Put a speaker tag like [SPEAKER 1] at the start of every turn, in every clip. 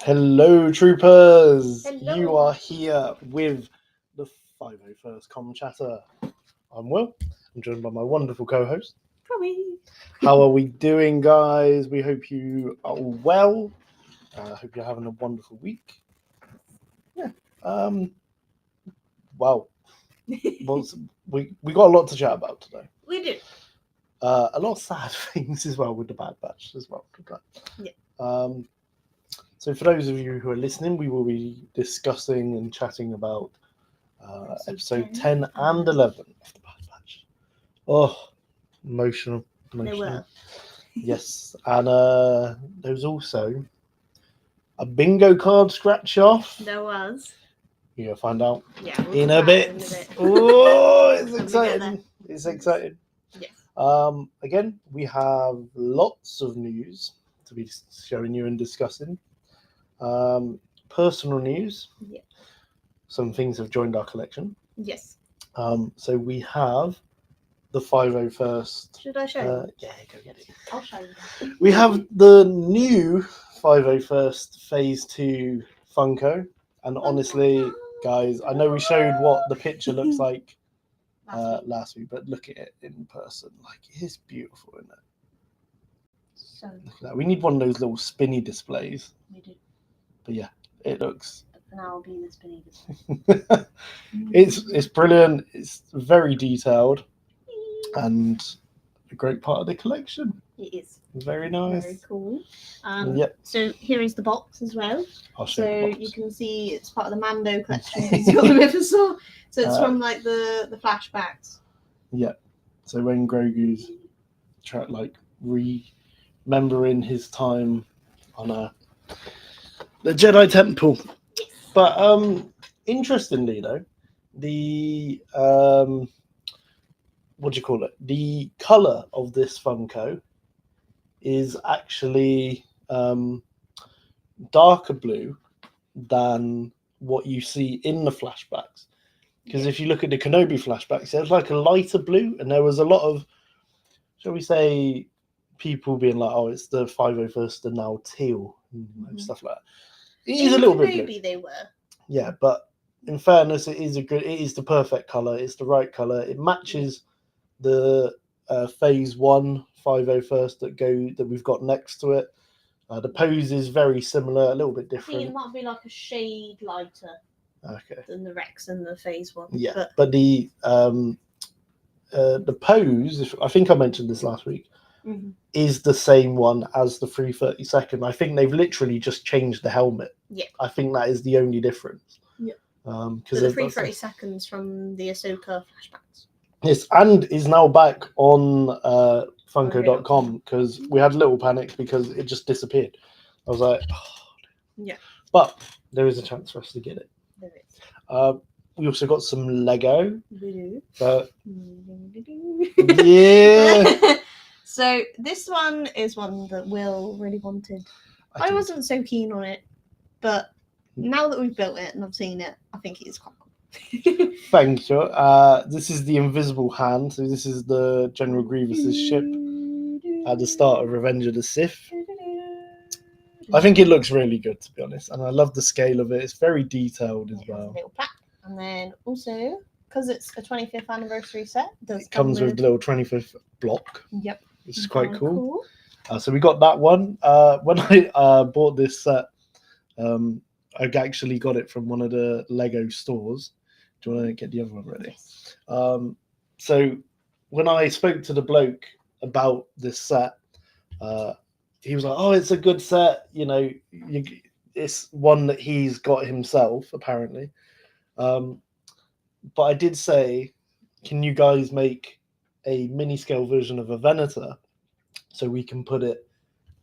[SPEAKER 1] Hello, troopers.
[SPEAKER 2] Hello.
[SPEAKER 1] You are here with the 501st Common Chatter. I'm Will. I'm joined by my wonderful co-host.
[SPEAKER 2] Chloe.
[SPEAKER 1] How are we doing, guys? We hope you are all well. Hope you're having a wonderful week. Yeah. Well, we got a lot to chat about today.
[SPEAKER 2] We do.
[SPEAKER 1] A lot of sad things as well with the Bad Batch as well.
[SPEAKER 2] Yeah.
[SPEAKER 1] So for those of you who are listening, we will be discussing and chatting about episode 10 and 11 of the Bad Batch. Oh, emotional.
[SPEAKER 2] They were.
[SPEAKER 1] Yes, and there was also a bingo card scratch off.
[SPEAKER 2] There was.
[SPEAKER 1] You're going to find out
[SPEAKER 2] Yeah.
[SPEAKER 1] in a bit. Oh, it's
[SPEAKER 2] When we get
[SPEAKER 1] exciting. It's exciting.
[SPEAKER 2] Yes.
[SPEAKER 1] Again, we have lots of news to be showing you and discussing. Personal news.
[SPEAKER 2] Yeah.
[SPEAKER 1] Some things have joined our collection.
[SPEAKER 2] Yes.
[SPEAKER 1] So we have the 501st.
[SPEAKER 2] Should I show you?
[SPEAKER 1] Yeah, go get it.
[SPEAKER 2] I'll show you.
[SPEAKER 1] We have the new 501st Phase 2 Funko. And honestly, guys, I know we showed what the picture looks like last week, but look at it in person. Like, it is beautiful, isn't it?
[SPEAKER 2] So
[SPEAKER 1] Look at that. We need one of those little spinny displays.
[SPEAKER 2] we do.
[SPEAKER 1] But yeah, it looks.
[SPEAKER 2] And I'll be the spinning display.
[SPEAKER 1] It's brilliant. It's very detailed and a great part of the collection.
[SPEAKER 2] It is.
[SPEAKER 1] Very nice.
[SPEAKER 2] Very cool.
[SPEAKER 1] Yep.
[SPEAKER 2] So here is the box as well.
[SPEAKER 1] I'll show
[SPEAKER 2] So
[SPEAKER 1] you.
[SPEAKER 2] you can see it's part of the Mando collection. It's got the Mythosaur. So it's from like the flashbacks.
[SPEAKER 1] Yeah. So when Grogu's remembering his time on the Jedi Temple. But interestingly though, the what do you call it? The colour of this Funko is actually darker blue than what you see in the flashbacks. Because if you look at the Kenobi flashbacks, there's like a lighter blue, and there was a lot of, shall we say, people being like, "Oh, it's the 501st and now teal," and stuff like that. It is a little bit blue.
[SPEAKER 2] Maybe they were.
[SPEAKER 1] Yeah, but in fairness, it is the perfect color. It's the right color. It matches the Phase 1 501st that we've got next to it. The pose is very similar, a little bit
[SPEAKER 2] I think
[SPEAKER 1] different.
[SPEAKER 2] it might be like a shade lighter than the Rex and the Phase 1.
[SPEAKER 1] Yeah, but the pose, I think I mentioned this last week, is the same one as the 332nd. I think they've literally just changed the helmet.
[SPEAKER 2] Yeah.
[SPEAKER 1] I think that is the only difference.
[SPEAKER 2] Yeah.
[SPEAKER 1] Because
[SPEAKER 2] the 332nds from the Ahsoka flashbacks.
[SPEAKER 1] Yes, and is now back on Funko.com because we had a little panic because it just disappeared. I was like, oh.
[SPEAKER 2] Yeah.
[SPEAKER 1] But there is a chance for us to get it.
[SPEAKER 2] There is.
[SPEAKER 1] We also got some Lego.
[SPEAKER 2] We do.
[SPEAKER 1] But yeah.
[SPEAKER 2] So this one is one that Will really wanted. I wasn't so keen on it, but now that we've built it and I've seen it, I think it is quite cool.
[SPEAKER 1] Thank you. This is the Invisible Hand. So this is the General Grievous's ship at the start of Revenge of the Sith. I think it looks really good, to be honest, and I love the scale of it. It's very detailed as well.
[SPEAKER 2] A little plaque, and then also because it's a 25th anniversary set,
[SPEAKER 1] it comes with the little 25th block.
[SPEAKER 2] Yep,
[SPEAKER 1] which is quite cool. So we got that one. When I bought this set, I actually got it from one of the Lego stores. Do you want to get the other one ready?
[SPEAKER 2] Yes.
[SPEAKER 1] So when I spoke to the bloke about this set, he was like, "Oh, it's a good set. You know, it's one that he's got himself, apparently." But I did say, "Can you guys make a mini scale version of a Venator so we can put it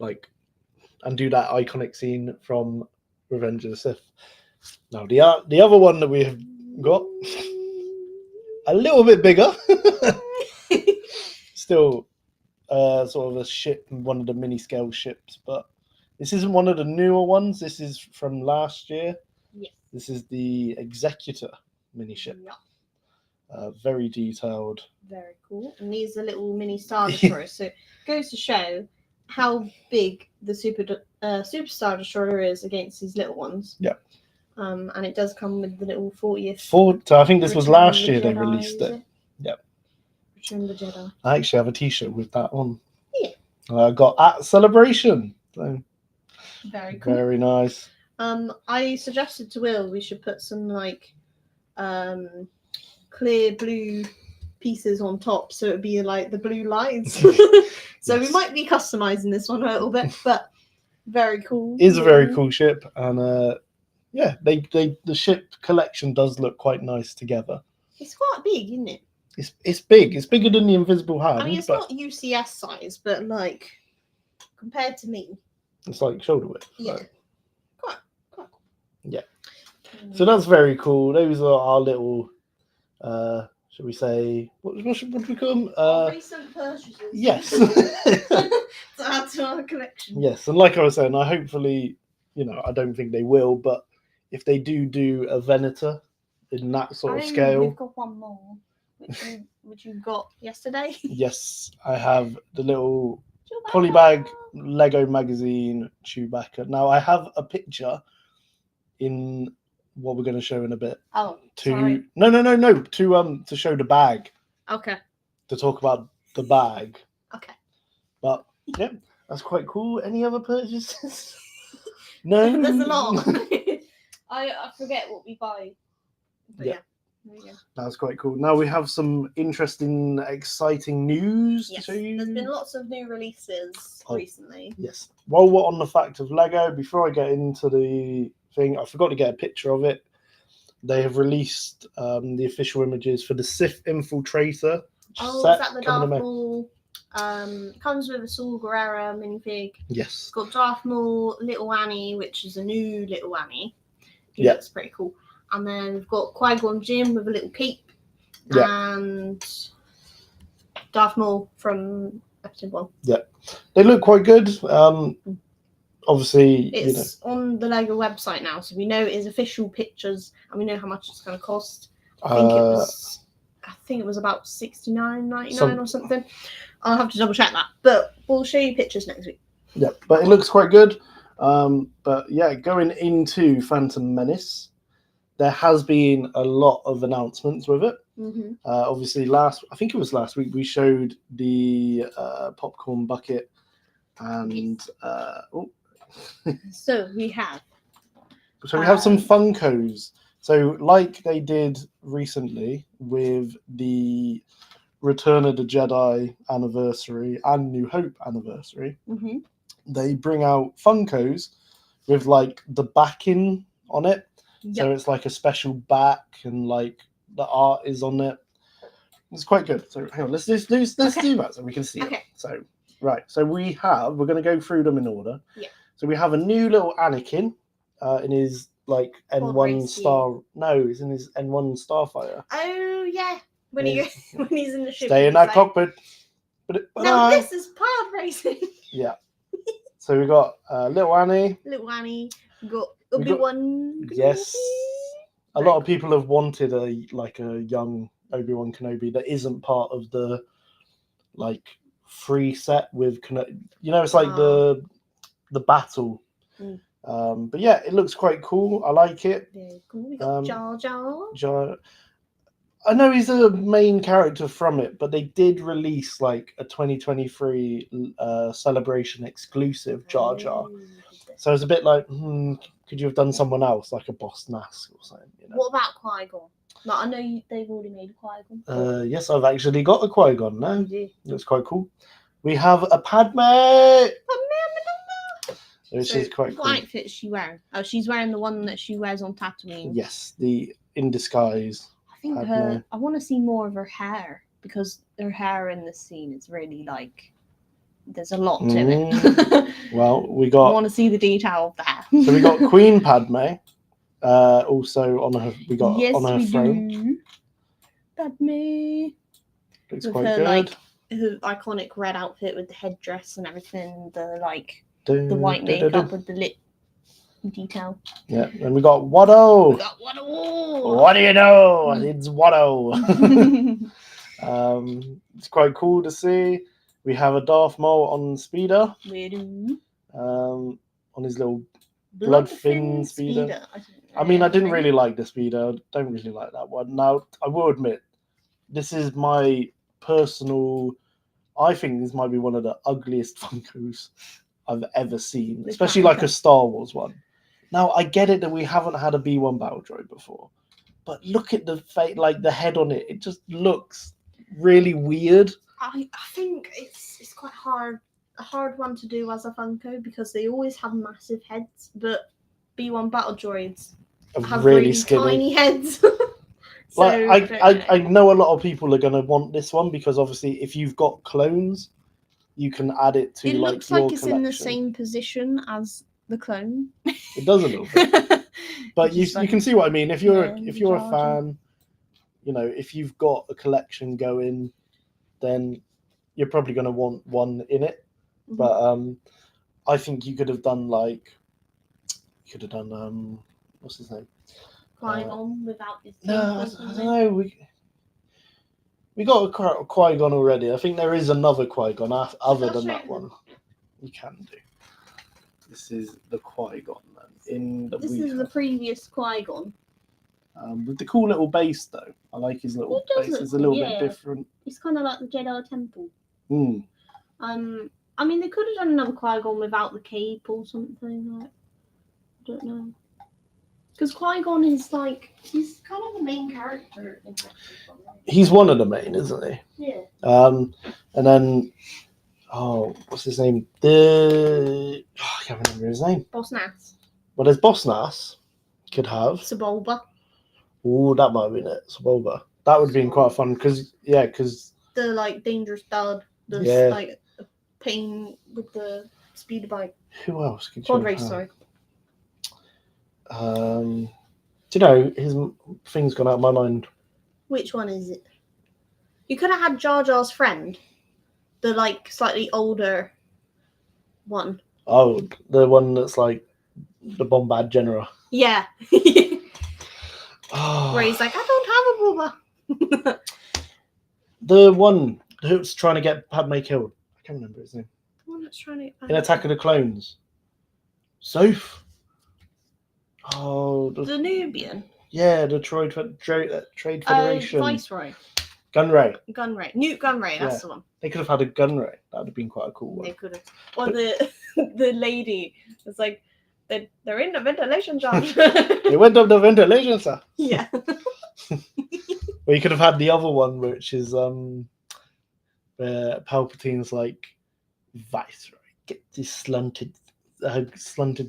[SPEAKER 1] and do that iconic scene from Revenge of the Sith?" Now the other one that we have got a little bit bigger, still sort of a ship, one of the mini scale ships, but this isn't one of the newer ones. This is from last year.
[SPEAKER 2] Yes.
[SPEAKER 1] This is the Executor mini ship.
[SPEAKER 2] Yep.
[SPEAKER 1] Very detailed.
[SPEAKER 2] Very cool. And these are little mini Star Destroyers. So it goes to show how big the Superstar Destroyer is against these little ones.
[SPEAKER 1] Yeah.
[SPEAKER 2] And it does come with the little 40th.
[SPEAKER 1] So I think this was
[SPEAKER 2] Return of
[SPEAKER 1] last
[SPEAKER 2] the
[SPEAKER 1] year they
[SPEAKER 2] Jedi,
[SPEAKER 1] released
[SPEAKER 2] is
[SPEAKER 1] it. Yep.
[SPEAKER 2] Return of the Jedi.
[SPEAKER 1] I actually have a T-shirt with that on.
[SPEAKER 2] Yeah.
[SPEAKER 1] I got at Celebration. So
[SPEAKER 2] Very cool.
[SPEAKER 1] very nice.
[SPEAKER 2] I suggested to Will we should put some like clear blue pieces on top, so it would be like the blue lights. So we
[SPEAKER 1] Yes.
[SPEAKER 2] might be customizing this one a little bit, but very cool.
[SPEAKER 1] It is a very cool ship, and yeah, the ship collection does look quite nice together.
[SPEAKER 2] It's quite big, isn't it?
[SPEAKER 1] It's big. It's bigger than the Invisible Hand.
[SPEAKER 2] I mean, it's
[SPEAKER 1] but
[SPEAKER 2] not UCS size, but like compared to me,
[SPEAKER 1] it's like shoulder width.
[SPEAKER 2] yeah,
[SPEAKER 1] So.
[SPEAKER 2] quite cool.
[SPEAKER 1] Yeah. So that's very cool. Those are our little, should we say, what should we call them?
[SPEAKER 2] Recent purchases.
[SPEAKER 1] Yes.
[SPEAKER 2] To add to our collection.
[SPEAKER 1] Yes, and like I was saying, I hopefully, I don't think they will, but if they do a Venator in that sort of
[SPEAKER 2] We've
[SPEAKER 1] scale,
[SPEAKER 2] got one more, which you got yesterday.
[SPEAKER 1] yes, I have the little Polybag Lego magazine Chewbacca. Now I have a picture in what we're going to show in a bit.
[SPEAKER 2] Oh, sorry.
[SPEAKER 1] No. To show the bag.
[SPEAKER 2] Okay.
[SPEAKER 1] To talk about the bag.
[SPEAKER 2] Okay.
[SPEAKER 1] But yeah, that's quite cool. Any other purchases? No.
[SPEAKER 2] There's a lot. I forget what we buy. But yeah. There you go.
[SPEAKER 1] That's quite cool. Now we have some interesting, exciting news
[SPEAKER 2] Yes,
[SPEAKER 1] to show you.
[SPEAKER 2] there's been lots of new releases recently.
[SPEAKER 1] Yes. While we're on the fact of Lego, before I get into the thing, I forgot to get a picture of it. They have released the official images for the Sith Infiltrator
[SPEAKER 2] Oh,
[SPEAKER 1] set.
[SPEAKER 2] is that the
[SPEAKER 1] coming
[SPEAKER 2] Darth
[SPEAKER 1] in
[SPEAKER 2] Maul? Comes with a Saul Guerrera minifig.
[SPEAKER 1] Yes.
[SPEAKER 2] It's got Darth Maul, Little Annie, which is a new Little Annie.
[SPEAKER 1] Yeah.
[SPEAKER 2] That's pretty cool. And then we've got Qui-Gon Jinn with a little cape.
[SPEAKER 1] Yeah.
[SPEAKER 2] And Darth Maul from episode 1.
[SPEAKER 1] Yeah. They look quite good. Obviously,
[SPEAKER 2] It's on the Lego website now, so we know it is official pictures and we know how much it's going to cost. I think it was about $69.99 or something. I'll have to double check that, but we'll show you pictures next week.
[SPEAKER 1] Yeah, but it looks quite good. But yeah, going into Phantom Menace, there has been a lot of announcements with it.
[SPEAKER 2] Mm-hmm.
[SPEAKER 1] Obviously, I think it was last week, we showed the popcorn bucket, and
[SPEAKER 2] So we have
[SPEAKER 1] some Funkos. So like they did recently with the Return of the Jedi anniversary and New Hope anniversary,
[SPEAKER 2] mm-hmm.
[SPEAKER 1] they bring out Funkos with like the backing on it.
[SPEAKER 2] Yep.
[SPEAKER 1] So it's like a special back and like the art is on it. It's quite good. So hang on, let's do that so we can see it. So right, so we're going to go through them in order.
[SPEAKER 2] Yeah.
[SPEAKER 1] So we have a new little Anakin in his like N1 star. No, he's in his N1 Starfighter.
[SPEAKER 2] Oh yeah, when he's in the ship.
[SPEAKER 1] Stay in that cockpit.
[SPEAKER 2] No, this is pod racing.
[SPEAKER 1] Yeah. So we got little Annie.
[SPEAKER 2] Little Annie. We got Obi-Wan.
[SPEAKER 1] Yes. A lot of people have wanted a young Obi-Wan Kenobi that isn't part of the like free set with it's like the battle. But yeah, it looks quite cool. I like it.
[SPEAKER 2] Very cool. We got Jar
[SPEAKER 1] Jar. I know he's a main character from it, but they did release like a 2023 celebration exclusive Jar Jar. So it's a bit like, could you have done someone else, like a Boss Nass or something?
[SPEAKER 2] What about Qui-Gon? Like, I know they've already made a Qui-Gon.
[SPEAKER 1] Yes, I've actually got a Qui-Gon now.
[SPEAKER 2] You do.
[SPEAKER 1] Looks quite cool. We have a Padme. Which is quite cool.
[SPEAKER 2] What outfit is she wearing? Oh, she's wearing the one that she wears on Tatooine.
[SPEAKER 1] Yes, the in disguise.
[SPEAKER 2] I think I want to see more of her hair because her hair in this scene is really like there's a lot to it.
[SPEAKER 1] Well, we
[SPEAKER 2] I
[SPEAKER 1] got.
[SPEAKER 2] want to see the detail of that.
[SPEAKER 1] So we got Queen Padme. Also on her, on her throne.
[SPEAKER 2] Do. Padme.
[SPEAKER 1] Looks
[SPEAKER 2] with
[SPEAKER 1] quite
[SPEAKER 2] her,
[SPEAKER 1] good.
[SPEAKER 2] Like, her iconic red outfit with the headdress and everything. The white makeup with the lip detail.
[SPEAKER 1] Yeah, and we got Watto.
[SPEAKER 2] We got Watto.
[SPEAKER 1] What do you know? It's Watto. It's quite cool to see. We have a Darth Maul on speeder,
[SPEAKER 2] We do.
[SPEAKER 1] on his little Bloodfin speeder. I mean, I didn't really like the speeder. I don't really like that one. Now, I will admit, this is my personal. I think this might be one of the ugliest Funkos I've ever seen,
[SPEAKER 2] Which
[SPEAKER 1] especially
[SPEAKER 2] one?
[SPEAKER 1] like a Star Wars one. Now, I get it that we haven't had a B1 battle droid before, but look at the like the head on it. It just looks really weird.
[SPEAKER 2] I think it's quite a hard one to do as a Funko because they always have massive heads, but B1 battle droids have really
[SPEAKER 1] skinny.
[SPEAKER 2] tiny heads. So,
[SPEAKER 1] Like I know a lot of people are gonna want this one because obviously if you've got clones, you can add it to
[SPEAKER 2] it
[SPEAKER 1] like
[SPEAKER 2] looks
[SPEAKER 1] your
[SPEAKER 2] like it's
[SPEAKER 1] collection.
[SPEAKER 2] in the same position as the clone.
[SPEAKER 1] It does a little bit, but
[SPEAKER 2] Which
[SPEAKER 1] you
[SPEAKER 2] is funny.
[SPEAKER 1] can see what I mean. If you're
[SPEAKER 2] Yeah,
[SPEAKER 1] if you're a
[SPEAKER 2] Jar Jar.
[SPEAKER 1] fan, you know, if you've got a collection going, then you're probably gonna want one in it.
[SPEAKER 2] Mhm.
[SPEAKER 1] But I think you could have done what's his name?
[SPEAKER 2] Qui-Gon without his
[SPEAKER 1] No, I
[SPEAKER 2] dimples
[SPEAKER 1] don't
[SPEAKER 2] in it.
[SPEAKER 1] know. We got a Qui-Gon already. I think there is another Qui-Gon other
[SPEAKER 2] I'll
[SPEAKER 1] than
[SPEAKER 2] show
[SPEAKER 1] that
[SPEAKER 2] you.
[SPEAKER 1] one. You can do. This is the Qui-Gon man in the
[SPEAKER 2] This is the previous Qui-Gon.
[SPEAKER 1] with the cool little base though. I like his little
[SPEAKER 2] It does
[SPEAKER 1] base.
[SPEAKER 2] look
[SPEAKER 1] It's a
[SPEAKER 2] cool,
[SPEAKER 1] little
[SPEAKER 2] yeah.
[SPEAKER 1] bit different.
[SPEAKER 2] It's kind of like the Jedi Temple.
[SPEAKER 1] Mm.
[SPEAKER 2] I mean, they could have done another Qui-Gon without the cape or something. Like, I don't know. Because Qui-Gon is like, he's kind of the main character in that.
[SPEAKER 1] He's one of the main, isn't he?
[SPEAKER 2] Yeah.
[SPEAKER 1] And then what's his name? I can't remember his name.
[SPEAKER 2] Boss Nass.
[SPEAKER 1] Well, there's Boss Nass. Could have.
[SPEAKER 2] Sebulba.
[SPEAKER 1] Oh, that might have been it. Sebulba. That would have been quite fun because
[SPEAKER 2] The like dangerous dad. The
[SPEAKER 1] Yeah.
[SPEAKER 2] like pain with the speeder bike.
[SPEAKER 1] who else could
[SPEAKER 2] Pod
[SPEAKER 1] you
[SPEAKER 2] race,
[SPEAKER 1] have?
[SPEAKER 2] sorry.
[SPEAKER 1] Do you know his thing's gone out of my mind?
[SPEAKER 2] Which one is it? You could have had Jar Jar's friend. The like slightly older one.
[SPEAKER 1] Oh, the one that's like the Bombad General.
[SPEAKER 2] Yeah.
[SPEAKER 1] Oh,
[SPEAKER 2] Where he's like, I don't have a booba.
[SPEAKER 1] the one who's trying to get Padme killed. I can't remember his name.
[SPEAKER 2] The one that's trying to
[SPEAKER 1] In Attack of the Clones. Soph. Oh,
[SPEAKER 2] the Nubian.
[SPEAKER 1] yeah, the Trade Federation.
[SPEAKER 2] Viceroy.
[SPEAKER 1] Gunray.
[SPEAKER 2] Gunray. Newt Gunray, that's
[SPEAKER 1] Yeah.
[SPEAKER 2] the one.
[SPEAKER 1] They could have had a Gunray. That would have been quite a cool
[SPEAKER 2] They
[SPEAKER 1] one.
[SPEAKER 2] could have. Or the the lady was like, they're in the ventilation shaft.
[SPEAKER 1] It went up the ventilation, sir.
[SPEAKER 2] Yeah.
[SPEAKER 1] Well, you could have had the other one, which is where Palpatine's like, Viceroy, get this slanted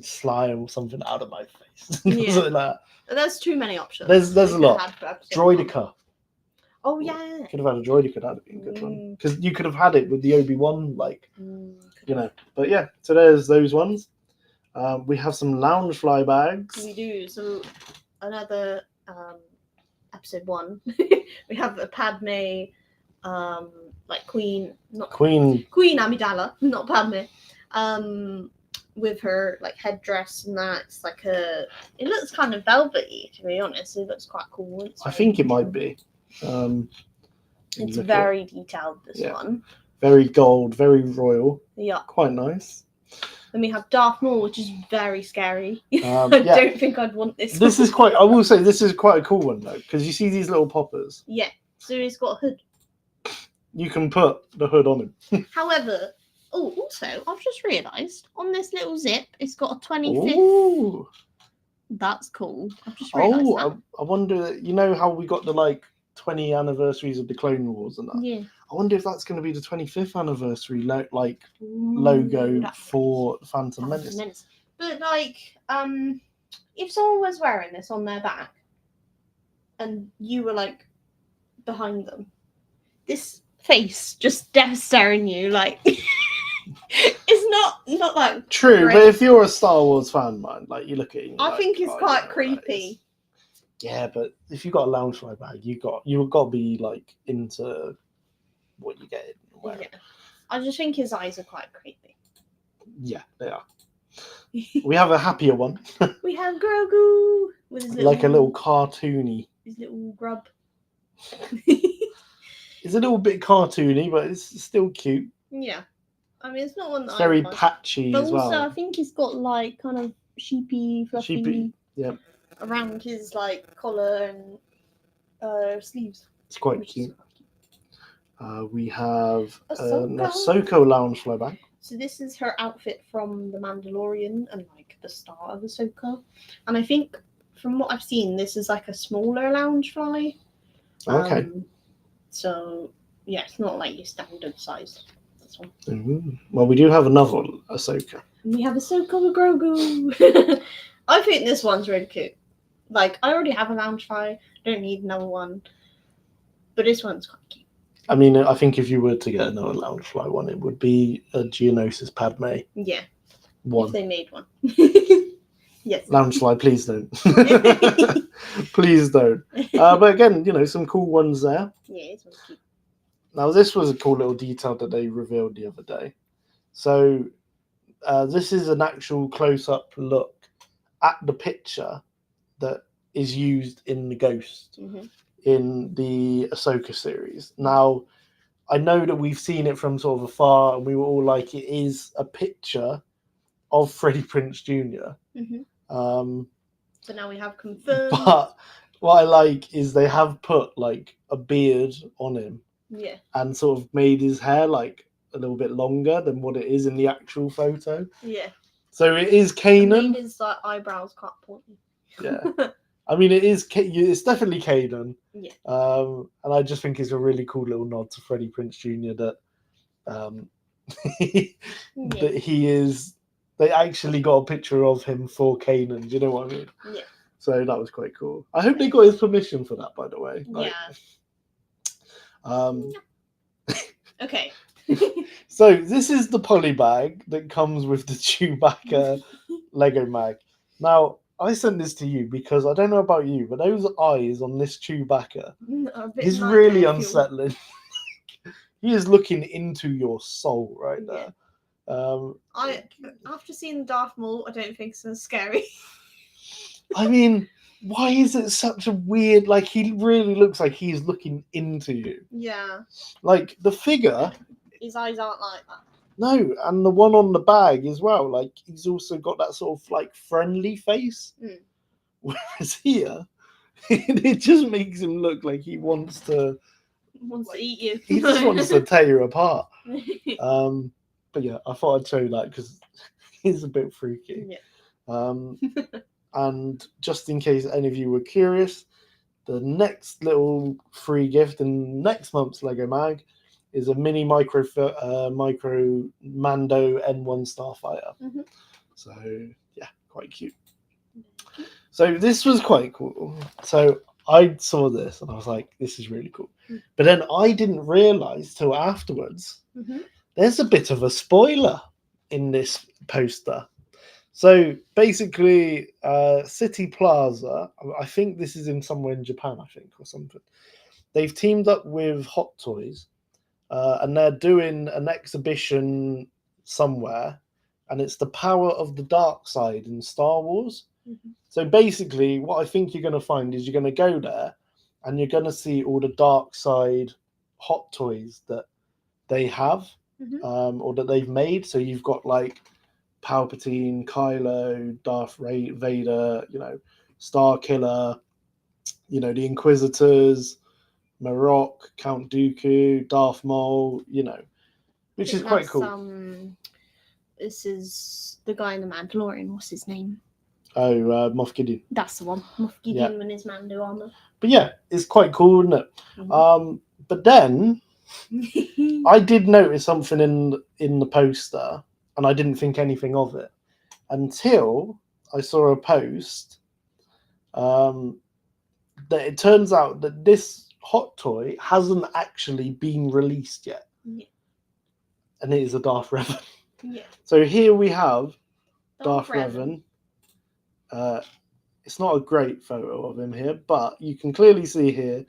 [SPEAKER 1] slime or something out of my face.
[SPEAKER 2] Yeah.
[SPEAKER 1] Something like that.
[SPEAKER 2] There's too many options.
[SPEAKER 1] There's
[SPEAKER 2] we
[SPEAKER 1] a
[SPEAKER 2] could
[SPEAKER 1] lot.
[SPEAKER 2] have had for episode one.
[SPEAKER 1] Droidica.
[SPEAKER 2] Oh yeah.
[SPEAKER 1] Could have had a Droidica. That'd have been a good one.
[SPEAKER 2] Mm.
[SPEAKER 1] Because you could have had it with the Obi-Wan, like,
[SPEAKER 2] Mm,
[SPEAKER 1] you know. But yeah, so there's those ones. We have some lounge fly bags.
[SPEAKER 2] we do. So another episode 1. We have a Padme, like Queen Amidala, not Padme. With her like headdress and that. It's like it looks kind of velvety, to be honest. It looks quite cool.
[SPEAKER 1] I think it might be.
[SPEAKER 2] It's
[SPEAKER 1] look at
[SPEAKER 2] very detailed, this
[SPEAKER 1] Yeah.
[SPEAKER 2] one.
[SPEAKER 1] very gold, very royal,
[SPEAKER 2] Yeah.
[SPEAKER 1] quite nice.
[SPEAKER 2] Then we have Darth Maul, which is very scary.
[SPEAKER 1] Um,
[SPEAKER 2] I
[SPEAKER 1] yeah.
[SPEAKER 2] don't think I'd want this.
[SPEAKER 1] This is quite. I will say this is quite a cool one though, because you see these little poppers.
[SPEAKER 2] Yeah. So he's got a hood.
[SPEAKER 1] You can put the hood on him.
[SPEAKER 2] However, also I've just realised on this little zip, it's got a 25th.
[SPEAKER 1] Ooh.
[SPEAKER 2] That's cool. I've just realised that.
[SPEAKER 1] I wonder. You know how we got the like 20 anniversaries of the Clone Wars and that.
[SPEAKER 2] Yeah.
[SPEAKER 1] I wonder if that's going to be the 25th anniversary logo
[SPEAKER 2] Ooh, that's
[SPEAKER 1] for Phantom
[SPEAKER 2] Phantom
[SPEAKER 1] Menace.
[SPEAKER 2] Menace. But like, if someone was wearing this on their back, and you were like behind them, this face just death staring you, like, it's not like.
[SPEAKER 1] True,
[SPEAKER 2] great.
[SPEAKER 1] but if you're a Star Wars fan, man, like you look at it, and you're
[SPEAKER 2] I
[SPEAKER 1] like,
[SPEAKER 2] think it's
[SPEAKER 1] "Oh,
[SPEAKER 2] quite
[SPEAKER 1] yeah, that
[SPEAKER 2] creepy.
[SPEAKER 1] is." Yeah, but if you got a lounge fly bag, you've got to be like into what you get and wearing.
[SPEAKER 2] Yeah. I just think his eyes are quite creepy.
[SPEAKER 1] Yeah, they are. We have a happier one,
[SPEAKER 2] We have Grogu with his
[SPEAKER 1] like a little cartoony.
[SPEAKER 2] his little grub.
[SPEAKER 1] It's a little bit cartoony, but it's still cute.
[SPEAKER 2] Yeah. I mean, it's not one that
[SPEAKER 1] It's very
[SPEAKER 2] I like.
[SPEAKER 1] patchy
[SPEAKER 2] But
[SPEAKER 1] as
[SPEAKER 2] also,
[SPEAKER 1] well.
[SPEAKER 2] I think it's got like kind of sheepy, fluffy
[SPEAKER 1] Sheepy, yeah.
[SPEAKER 2] around his like collar and sleeves.
[SPEAKER 1] It's quite
[SPEAKER 2] which is
[SPEAKER 1] cute.
[SPEAKER 2] quite cute.
[SPEAKER 1] We have an
[SPEAKER 2] Ahsoka.
[SPEAKER 1] Ahsoka Loungefly bag.
[SPEAKER 2] So this is her outfit from The Mandalorian and like the start of Ahsoka. And I think from what I've seen, this is like a smaller Loungefly.
[SPEAKER 1] Okay.
[SPEAKER 2] So yeah, it's not like your standard size. This one.
[SPEAKER 1] Well, we do have another Ahsoka.
[SPEAKER 2] And we have Ahsoka with Grogu. I think this one's really cute. Like I already have a Loungefly, don't need another one. But this one's quite cute.
[SPEAKER 1] I mean, I think if you were to get another Loungefly one, it would be a Geonosis Padme
[SPEAKER 2] Yeah.
[SPEAKER 1] one.
[SPEAKER 2] If they made one. Yes.
[SPEAKER 1] Loungefly, please don't. Please don't. But again, some cool ones there.
[SPEAKER 2] Yeah, this one's cute.
[SPEAKER 1] Now, this was a cool little detail that they revealed the other day. So, this is an actual close-up look at the picture that is used in the Ghost in the Ahsoka series. Now, I know that we've seen it from sort of afar, and we were all like, it is a picture of Freddie Prinze Jr.
[SPEAKER 2] So now we have confirmed.
[SPEAKER 1] But what I like is they have put like a beard on him.
[SPEAKER 2] Yeah.
[SPEAKER 1] And sort of made his hair like a little bit longer than what it is in the actual photo.
[SPEAKER 2] Yeah.
[SPEAKER 1] So it is Kanan.
[SPEAKER 2] Made his eyebrows quite pointy.
[SPEAKER 1] Yeah. I mean, it's definitely Kanan.
[SPEAKER 2] Yeah.
[SPEAKER 1] And I just think it's a really cool little nod to Freddie Prinze Jr. that that he is. They actually got a picture of him for Kanan. Do you know what I mean?
[SPEAKER 2] Yeah.
[SPEAKER 1] So that was quite cool. I hope they got his permission for that, by the way.
[SPEAKER 2] Okay.
[SPEAKER 1] So this is the poly bag that comes with the Chewbacca Lego mag. Now, I sent this to you because I don't know about you, but those eyes on this Chewbacca is really unsettling. He is looking into your soul right there.
[SPEAKER 2] After seeing Darth Maul, I don't think it's so scary.
[SPEAKER 1] I mean, why is it such a weird? Like, he really looks like he's looking into you.
[SPEAKER 2] Yeah.
[SPEAKER 1] Like the figure.
[SPEAKER 2] His eyes aren't like that.
[SPEAKER 1] No, and the one on the bag as well. Like, he's also got that sort of like friendly face. Whereas here, it just makes him look like he wants to
[SPEAKER 2] eat you.
[SPEAKER 1] He just wants to tear you apart. But yeah, I thought I'd show you that because he's a bit freaky.
[SPEAKER 2] Yeah.
[SPEAKER 1] And just in case any of you were curious, the next little free gift in next month's Lego Mag is a mini micro Mando N1 Starfighter. So yeah, quite cute. So this was quite cool. So I saw this and I was like, this is really cool. But then I didn't realize till afterwards, there's a bit of a spoiler in this poster. So basically, City Plaza, I think this is in somewhere in Japan, I think, or something. They've teamed up with Hot Toys, and they're doing an exhibition somewhere, and it's the power of the dark side in Star Wars. So basically, what I think you're going to find is you're going to go there, and you're going to see all the dark side Hot Toys that they have, or that they've made. So you've got like Palpatine, Kylo, Darth Vader, Star Killer, the Inquisitors, Marok, Count Dooku, Darth Maul, which is quite cool.
[SPEAKER 2] This is the guy in The Mandalorian. What's his name?
[SPEAKER 1] Oh, Moff Gideon.
[SPEAKER 2] That's the one. Moff Gideon in his Mando armor.
[SPEAKER 1] But yeah, it's quite cool, isn't it? But then I did notice something in the poster, and I didn't think anything of it until I saw a post that it turns out that this Hot Toy hasn't actually been released yet.
[SPEAKER 2] Yeah.
[SPEAKER 1] And it is a Darth Revan.
[SPEAKER 2] Yeah.
[SPEAKER 1] So here we have Darth Revan. It's not a great photo of him here, but you can clearly see here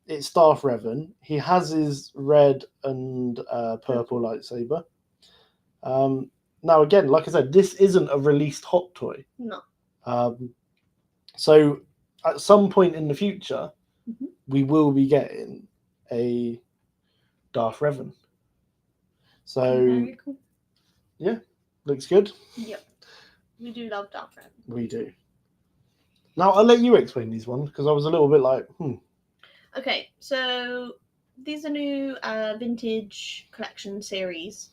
[SPEAKER 1] it's Darth Revan. He has his red and purple lightsaber. Now, again, like I said, this isn't a released Hot Toy.
[SPEAKER 2] No.
[SPEAKER 1] So at some point in the future, we will be getting a Darth Revan. So
[SPEAKER 2] Very cool.
[SPEAKER 1] looks good.
[SPEAKER 2] Yep. We do love Dark Red.
[SPEAKER 1] We do. Now I'll let you explain these ones because I was a little bit like,
[SPEAKER 2] Okay, so these are new vintage collection series.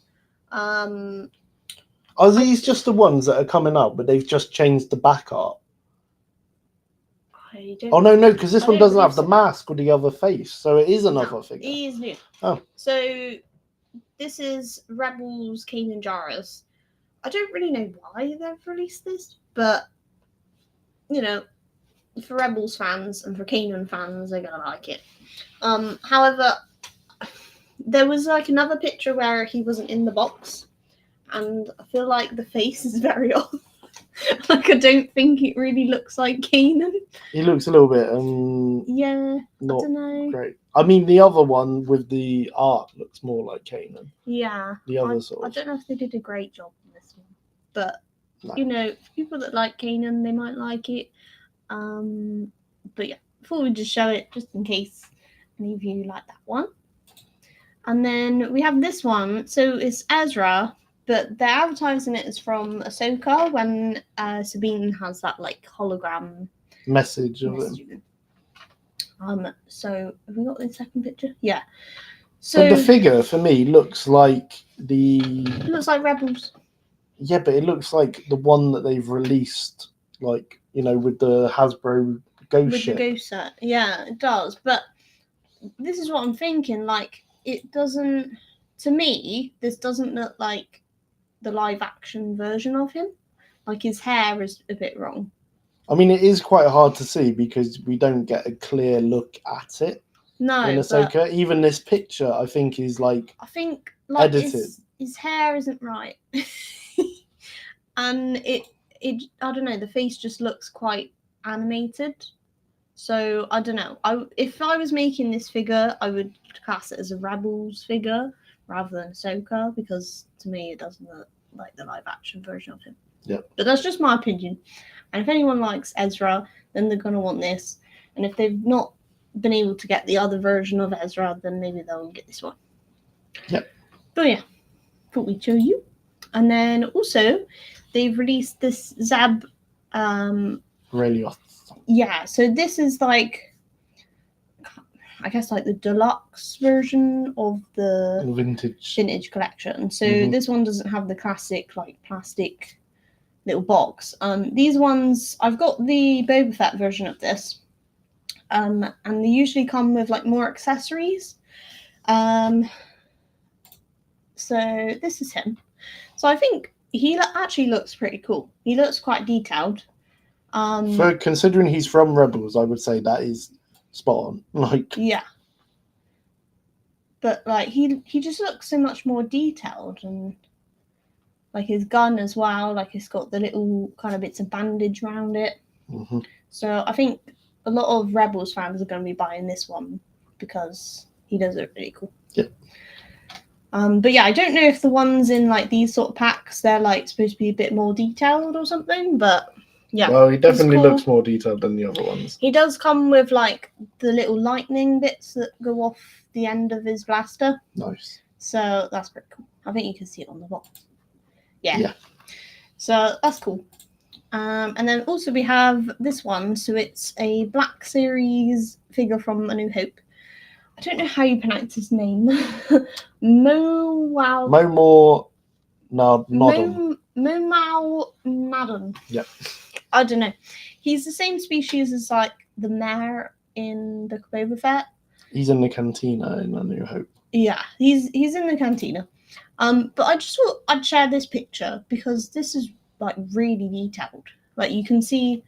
[SPEAKER 1] Are these just the ones that are coming out, but they've just changed the back art?
[SPEAKER 2] I don't
[SPEAKER 1] Oh no, because this
[SPEAKER 2] I
[SPEAKER 1] one
[SPEAKER 2] don't
[SPEAKER 1] doesn't have
[SPEAKER 2] believe
[SPEAKER 1] the mask or the other face, so it is another
[SPEAKER 2] No,
[SPEAKER 1] figure.
[SPEAKER 2] He is new.
[SPEAKER 1] Oh.
[SPEAKER 2] So this is Rebels Kanan Jarrus. I don't really know why they've released this, but you know, for Rebels fans and for Kanan fans, they're gonna like it. However, there was like another picture where he wasn't in the box, and I feel like the face is very off. Like I don't think it really looks like Kanan.
[SPEAKER 1] He looks a little bit
[SPEAKER 2] Yeah, I
[SPEAKER 1] not
[SPEAKER 2] don't know.
[SPEAKER 1] great. I mean, the other one with the art looks more like Kanan.
[SPEAKER 2] Yeah,
[SPEAKER 1] The other
[SPEAKER 2] I
[SPEAKER 1] sort of.
[SPEAKER 2] don't know if they did a great job on this one, but
[SPEAKER 1] No.
[SPEAKER 2] you know, people that like Kanan, they might like it. But yeah, I thought we'd just show it just in case any of you like that one. And then we have this one. So it's Ezra, but they're advertising it as from Ahsoka when Sabine has that like hologram
[SPEAKER 1] Message of
[SPEAKER 2] message
[SPEAKER 1] him.
[SPEAKER 2] of him. So have we got the second picture? Yeah.
[SPEAKER 1] But
[SPEAKER 2] So
[SPEAKER 1] the figure for me looks like the.
[SPEAKER 2] it looks like Rebels.
[SPEAKER 1] Yeah, but it looks like the one that they've released, like, you know, with the Hasbro ghost
[SPEAKER 2] With
[SPEAKER 1] ship.
[SPEAKER 2] the ghost set. Yeah, it does. But this is what I'm thinking. Like, it doesn't. To me, this doesn't look like the live action version of him. Like, his hair is a bit wrong.
[SPEAKER 1] I mean, it is quite hard to see because we don't get a clear look at it
[SPEAKER 2] No,
[SPEAKER 1] in
[SPEAKER 2] but
[SPEAKER 1] Ahsoka. Even this picture, I think, is like.
[SPEAKER 2] I think like
[SPEAKER 1] edited.
[SPEAKER 2] his hair isn't right, and it I don't know. The face just looks quite animated. So I don't know. If I was making this figure, I would class it as a Rebels figure rather than Ahsoka because to me it doesn't look like the live action version of him.
[SPEAKER 1] Yep.
[SPEAKER 2] But that's just my opinion. And if anyone likes Ezra, then they're gonna want this. And if they've not been able to get the other version of Ezra, then maybe they'll get this one.
[SPEAKER 1] Yep.
[SPEAKER 2] But yeah, thought we'd show you. And then also they've released this Zab.
[SPEAKER 1] Relios.
[SPEAKER 2] Yeah, so this is like, I guess like the deluxe version of the
[SPEAKER 1] vintage
[SPEAKER 2] collection. So this one doesn't have the classic like plastic little box. These ones, I've got the Boba Fett version of this. And they usually come with like more accessories. So this is him. So I think he actually looks pretty cool. He looks quite detailed.
[SPEAKER 1] For considering he's from Rebels, I would say that is spot on. Like,
[SPEAKER 2] yeah. But like he just looks so much more detailed, and like his gun as well. Like it's got the little kind of bits of bandage around it.
[SPEAKER 1] Mm-hmm.
[SPEAKER 2] So I think a lot of Rebels fans are going to be buying this one because he does look really cool.
[SPEAKER 1] Yep.
[SPEAKER 2] But yeah, I don't know if the ones in like these sort of packs they're like supposed to be a bit more detailed or something, but yeah.
[SPEAKER 1] Well, he definitely
[SPEAKER 2] cool.
[SPEAKER 1] looks more detailed than the other ones.
[SPEAKER 2] He does come with like the little lightning bits that go off the end of his blaster.
[SPEAKER 1] Nice.
[SPEAKER 2] So that's pretty cool. I think you can see it on the box. Yeah. So that's cool. And then also we have this one. So it's a Black Series figure from A New Hope. I don't know how you pronounce his name.
[SPEAKER 1] Momor Nodon.
[SPEAKER 2] Momau Madden.
[SPEAKER 1] Yep.
[SPEAKER 2] I don't know. He's the same species as like the mare in the Boba Fett.
[SPEAKER 1] He's in the cantina in A New Hope.
[SPEAKER 2] Yeah, he's in the cantina. But I just thought I'd share this picture because this is like really detailed. Like you can see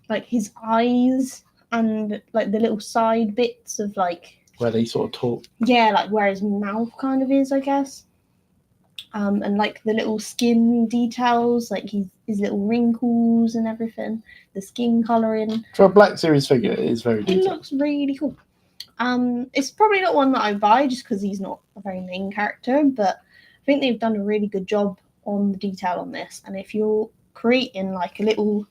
[SPEAKER 2] like his eyes and like the little side bits of like
[SPEAKER 1] where they sort of talk.
[SPEAKER 2] Yeah, like where his mouth kind of is, I guess. And like the little skin details, like his little wrinkles and everything, the skin colouring.
[SPEAKER 1] For a Black Series figure, it is very detailed.
[SPEAKER 2] It looks really cool. It's probably not one that I buy just because he's not a very main character, but I think they've done a really good job on the detail on this. And if you're creating like a little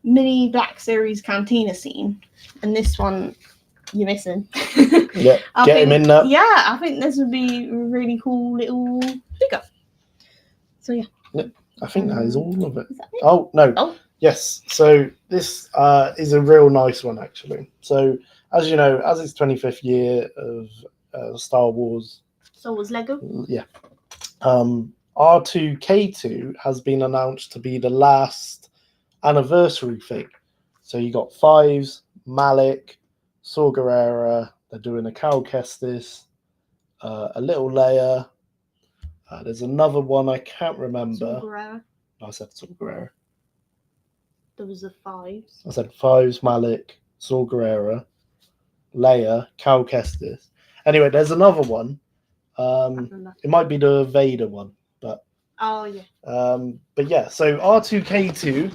[SPEAKER 2] mini Black Series cantina scene, and this one you're missing.
[SPEAKER 1] Yeah, get him in there.
[SPEAKER 2] Yeah, I think this would be a really cool little So yeah.
[SPEAKER 1] I think that is all of it.
[SPEAKER 2] Is that it?
[SPEAKER 1] Oh no.
[SPEAKER 2] Oh.
[SPEAKER 1] Yes. So this is a real nice one actually. So as you know, as it's 25th year of Star Wars.
[SPEAKER 2] So was Lego.
[SPEAKER 1] Yeah. R2-K2 has been announced to be the last anniversary thing. So you got Fives, Malik, Saw Gerrera. They're doing a Cal Kestis, a little Leia. There's another one I can't remember.
[SPEAKER 2] Saw Gerrera.
[SPEAKER 1] I said Saw Gerrera.
[SPEAKER 2] There was the Fives.
[SPEAKER 1] I said Fives, Malik, Saw Gerrera, Leia, Cal Kestis. Anyway, there's another one. It might be the Vader one, but
[SPEAKER 2] oh yeah.
[SPEAKER 1] But yeah, so R2-K2,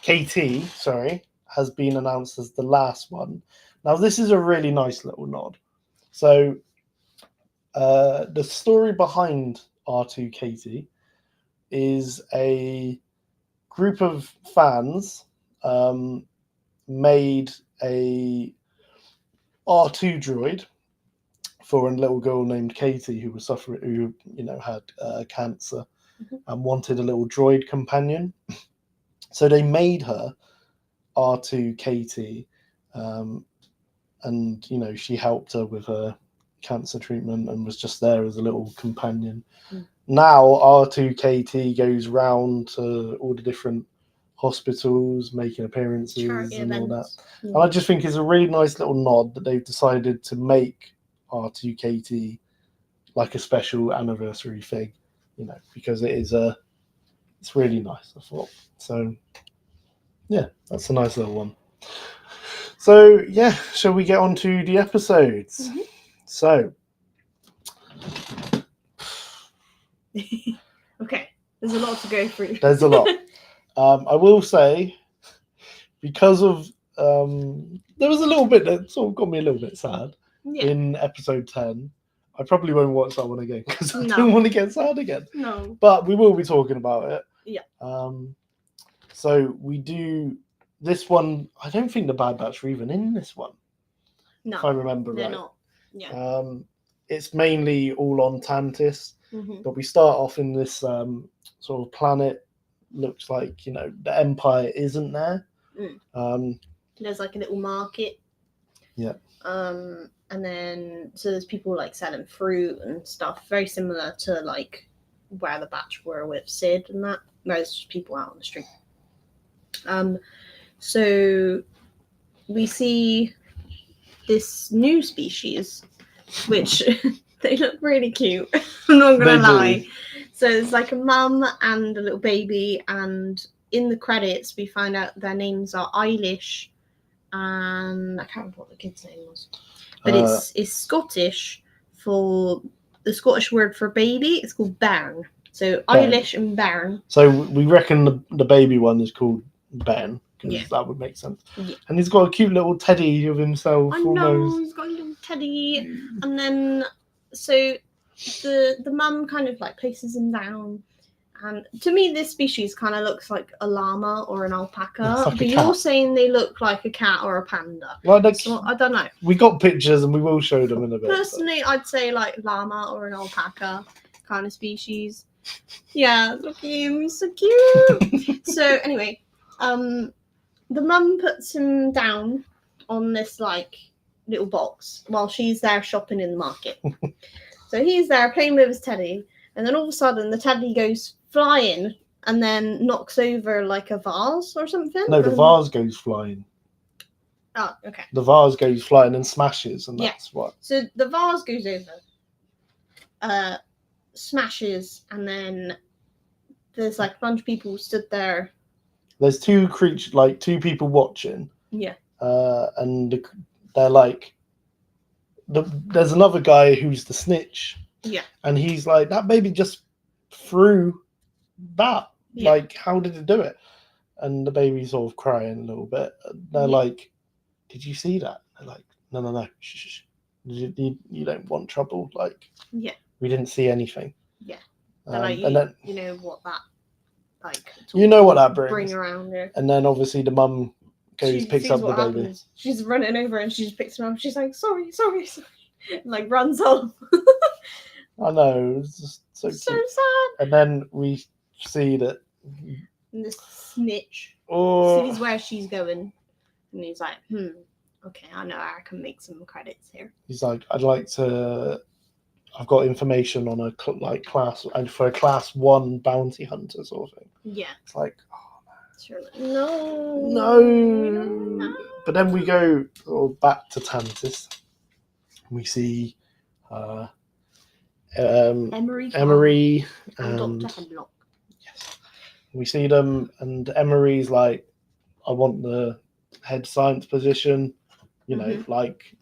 [SPEAKER 1] KT, sorry, has been announced as the last one. Now this is a really nice little nod. So the story behind R2-KT is a group of fans made a R2 droid for a little girl named Katie who was suffering, who had cancer and wanted a little droid companion. So they made her R2-KT, and she helped her with her cancer treatment and was just there as a little companion. Now R2-KT goes round to all the different hospitals, making appearances
[SPEAKER 2] Charity
[SPEAKER 1] and all that.
[SPEAKER 2] events.
[SPEAKER 1] And I just think it's a really nice little nod that they've decided to make R2-KT like a special anniversary thing, because it's really nice, I thought. So yeah, that's a nice little one. So yeah, shall we get on to the episodes? So
[SPEAKER 2] okay, there's a lot to go through.
[SPEAKER 1] There's a lot. I will say, because of there was a little bit that sort of got me a little bit sad in episode 10. I probably won't watch that one again because I don't want to get sad again.
[SPEAKER 2] No.
[SPEAKER 1] But we will be talking about it.
[SPEAKER 2] Yeah.
[SPEAKER 1] So we do this one. I don't think the Bad Batch are even in this one.
[SPEAKER 2] No.
[SPEAKER 1] If I remember
[SPEAKER 2] they're
[SPEAKER 1] right.
[SPEAKER 2] not. Yeah.
[SPEAKER 1] It's mainly all on Tantis, but we start off in this sort of planet. Looks like the Empire isn't there.
[SPEAKER 2] There's like a little market.
[SPEAKER 1] Yeah.
[SPEAKER 2] And then so there's people like selling fruit and stuff, very similar to like where the Batch were with Sid and that. There's just people out on the street. So we see this new species, which they look really cute. I'm not gonna lie. So it's like a mum and a little baby, and in the credits we find out their names are Eilish, and I can't remember what the kid's name was, but it's Scottish for the Scottish word for baby. It's called Bairn. So Eilish and Bairn.
[SPEAKER 1] So we reckon the baby one is called Ben, because that would make sense. Yeah. And he's got a cute little teddy of himself.
[SPEAKER 2] I know, he's got a little teddy, and then so the mum kind of like places him down, and to me this species kind of looks like a llama or an alpaca, but you're saying they look like a cat or a panda. Well, so I don't know.
[SPEAKER 1] We got pictures and we will show them in a bit.
[SPEAKER 2] Personally, I'd say like llama or an alpaca kind of species. Yeah, look at him, he's so cute. So anyway, the mum puts him down on this like little box while she's there shopping in the market. So he's there playing with his teddy, and then all of a sudden the teddy goes flying and then knocks over like a vase or something.
[SPEAKER 1] No, the vase goes flying.
[SPEAKER 2] Oh, okay.
[SPEAKER 1] The vase goes flying and smashes, and that's what.
[SPEAKER 2] So the vase goes over, smashes, and then there's like a bunch of people stood there.
[SPEAKER 1] There's two people watching.
[SPEAKER 2] Yeah.
[SPEAKER 1] And they're like, there's another guy who's the snitch.
[SPEAKER 2] Yeah.
[SPEAKER 1] And he's like, that baby just threw that. Yeah. Like, how did it do it? And the baby's sort of crying a little bit. They're like, did you see that? They're like, no. Shh. You don't want trouble. Like, we didn't see anything.
[SPEAKER 2] Yeah. And then you know what that like.
[SPEAKER 1] You know what that brings.
[SPEAKER 2] Bring around there.
[SPEAKER 1] And then obviously the mum picks up the baby.
[SPEAKER 2] Happens. She's running over and she just picks him up. She's like, sorry. And like runs off.
[SPEAKER 1] I know, it's just so cute.
[SPEAKER 2] sad.
[SPEAKER 1] And then we see that.
[SPEAKER 2] And this snitch
[SPEAKER 1] Oh,
[SPEAKER 2] sees where she's going, and he's like, okay, I know I can make some credits here.
[SPEAKER 1] he's like, I've got information on a class, and for a class 1 bounty hunter sort of thing.
[SPEAKER 2] Yeah.
[SPEAKER 1] It's like,
[SPEAKER 2] Sure. No.
[SPEAKER 1] no. But then we go back to Tantis. We see
[SPEAKER 2] Emery and Dr. Hemlock.
[SPEAKER 1] Yes, we see them, and Emery's like, I want the head science position. You know, like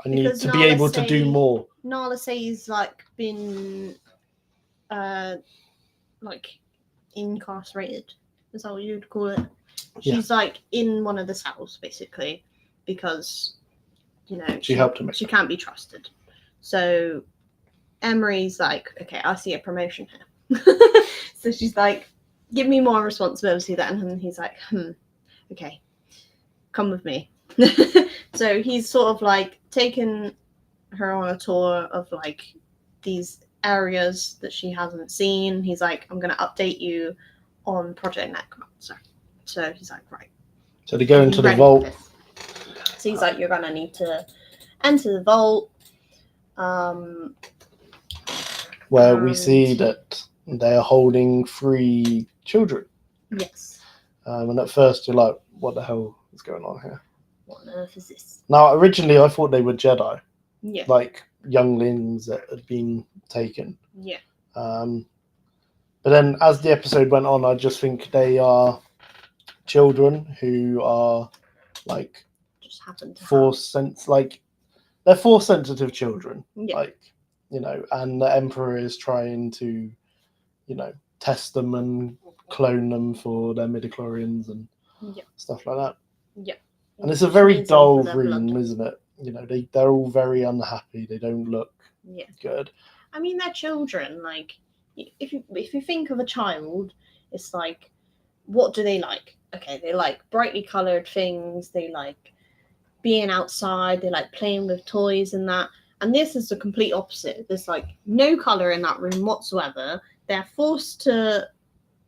[SPEAKER 1] I need
[SPEAKER 2] Because
[SPEAKER 1] to be able to do more.
[SPEAKER 2] Nala Say's like been like incarcerated. Is that what you'd call it? She's like in one of the cells basically because she
[SPEAKER 1] helped him.
[SPEAKER 2] She can't be trusted. So Emery's like, okay, I see a promotion here. So she's like, give me more responsibility then. And he's like, okay, come with me. So he's sort of like taken her on a tour of like these areas that she hasn't seen. He's like, I'm going to update you on Project Necromancer. So he's like, right.
[SPEAKER 1] So they go into the vault.
[SPEAKER 2] So he's like, you're going to need to enter the vault.
[SPEAKER 1] Where we see that they're holding 3 children.
[SPEAKER 2] Yes.
[SPEAKER 1] And at first you're like, what the hell is going on here?
[SPEAKER 2] What on earth is this?
[SPEAKER 1] Now, originally I thought they were Jedi.
[SPEAKER 2] Yeah.
[SPEAKER 1] Like younglings that had been taken.
[SPEAKER 2] Yeah.
[SPEAKER 1] But then as the episode went on, I just think they are children who are like
[SPEAKER 2] just happen to
[SPEAKER 1] they're force sensitive children.
[SPEAKER 2] Yeah.
[SPEAKER 1] Like, and the Emperor is trying to, test them and clone them for their midichlorians and stuff like that.
[SPEAKER 2] Yeah.
[SPEAKER 1] And it's a very dull room, isn't it? They're all very unhappy. They don't look good.
[SPEAKER 2] I mean, they're children. Like, if you think of a child, it's like, what do they like? Okay, they like brightly coloured things. They like being outside. They like playing with toys and that. And this is the complete opposite. There's like no colour in that room whatsoever. They're forced to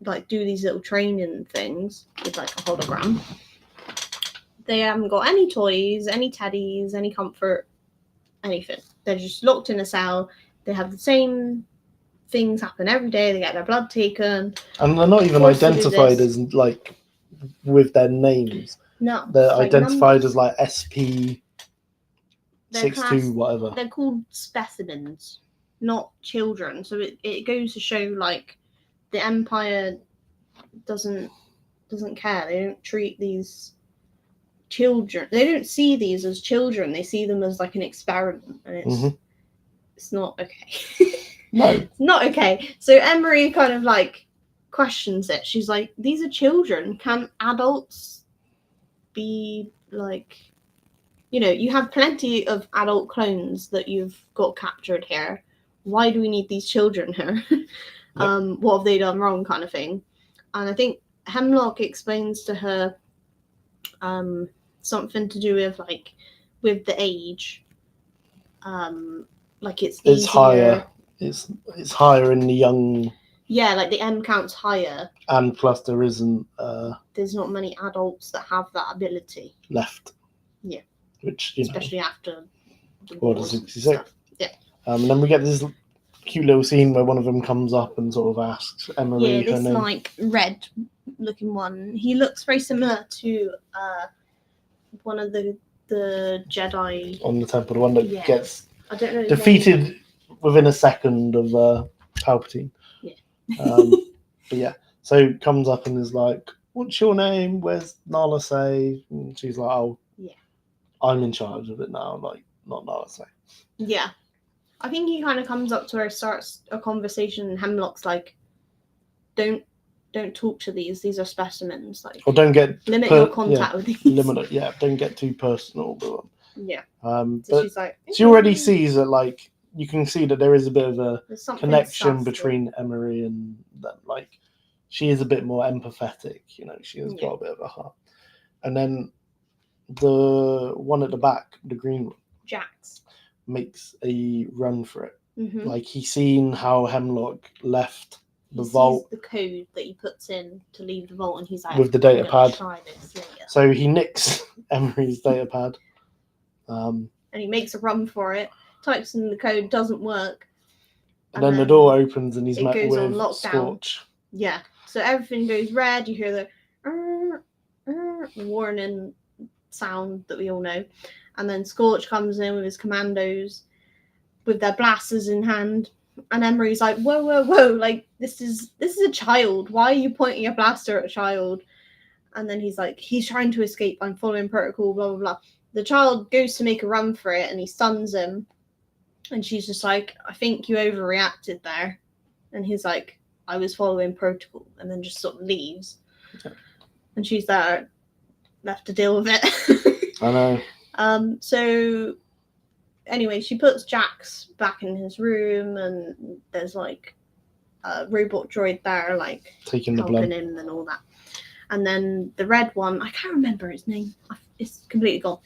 [SPEAKER 2] like do these little training things with like a hologram. They haven't got any toys, any teddies, any comfort, anything. They're just locked in a cell. They have the same things happen every day. They get their blood taken.
[SPEAKER 1] And they're not even identified as like with their names.
[SPEAKER 2] No.
[SPEAKER 1] They're identified as like SP 62 whatever.
[SPEAKER 2] They're called specimens, not children. So it goes to show like the Empire doesn't care. They don't treat these children. They don't see these as children. They see them as like an experiment, and it's not okay.
[SPEAKER 1] No,
[SPEAKER 2] it's not okay. So Emery kind of like questions it. She's like, "These are children. Can adults be like?" You have plenty of adult clones that you've got captured here. Why do we need these children here? What have they done wrong, kind of thing? And I think Hemlock explains to her something to do with the age. Like it's easier.
[SPEAKER 1] Higher. It's higher in the young.
[SPEAKER 2] Yeah, like the M count's higher.
[SPEAKER 1] And plus there isn't.
[SPEAKER 2] There's not many adults that have that ability
[SPEAKER 1] left.
[SPEAKER 2] Yeah.
[SPEAKER 1] Which
[SPEAKER 2] especially after
[SPEAKER 1] Order 66.
[SPEAKER 2] Yeah.
[SPEAKER 1] And then we get this cute little scene where one of them comes up and sort of asks Emery her name.
[SPEAKER 2] Like red looking one. He looks very similar to one of the Jedi
[SPEAKER 1] on the temple, the one that gets
[SPEAKER 2] I don't know
[SPEAKER 1] defeated within a second of Palpatine.
[SPEAKER 2] Yeah.
[SPEAKER 1] But yeah, so comes up and is like, "What's your name? Where's Nala Say?" And she's like, "Oh, yeah, I'm in charge of it now." Like, not Nala Say.
[SPEAKER 2] Yeah, I think he kind of comes up to her, starts a conversation, and Hemlock's like, "Don't talk to these. These are specimens. Like,
[SPEAKER 1] or don't get
[SPEAKER 2] limit your contact with these.
[SPEAKER 1] Limit it. Yeah, don't get too personal with them."
[SPEAKER 2] Yeah.
[SPEAKER 1] So
[SPEAKER 2] but she's like,
[SPEAKER 1] she already sees that, like, you can see that there is a bit of a connection between
[SPEAKER 2] there.
[SPEAKER 1] Emery and them. Like, she is a bit more empathetic, she has got a bit of a heart. And then the one at the back, the green one,
[SPEAKER 2] Jax,
[SPEAKER 1] makes a run for it.
[SPEAKER 2] Mm-hmm.
[SPEAKER 1] Like, he's seen how Hemlock left
[SPEAKER 2] he sees
[SPEAKER 1] vault
[SPEAKER 2] the code that he puts in to leave the vault, and he's like,
[SPEAKER 1] with the
[SPEAKER 2] "I'm
[SPEAKER 1] data
[SPEAKER 2] gonna
[SPEAKER 1] pad.
[SPEAKER 2] try this later."
[SPEAKER 1] So he nicks Emery's data pad.
[SPEAKER 2] And he makes a run for it, types in the code, doesn't work.
[SPEAKER 1] And then the door opens and he's
[SPEAKER 2] it
[SPEAKER 1] met
[SPEAKER 2] goes
[SPEAKER 1] with
[SPEAKER 2] on lockdown.
[SPEAKER 1] Scorch.
[SPEAKER 2] Yeah, so everything goes red. You hear the warning sound that we all know. And then Scorch comes in with his commandos with their blasters in hand. And Emery's like, whoa, whoa, whoa, like, this is a child. Why are you pointing a blaster at a child? And then he's like, he's trying to escape. I'm following protocol, blah, blah, blah. The child goes to make a run for it, and he stuns him. And she's just like, I think you overreacted there. And he's like, I was following protocol. And then just sort of leaves.
[SPEAKER 1] Okay.
[SPEAKER 2] And she's there, left to deal with it.
[SPEAKER 1] I know.
[SPEAKER 2] So anyway, she puts Jax back in his room, and there's like a robot droid there, like
[SPEAKER 1] Taking the
[SPEAKER 2] helping
[SPEAKER 1] blood.
[SPEAKER 2] him and all that. And then the red one, I can't remember his name. It's completely gone.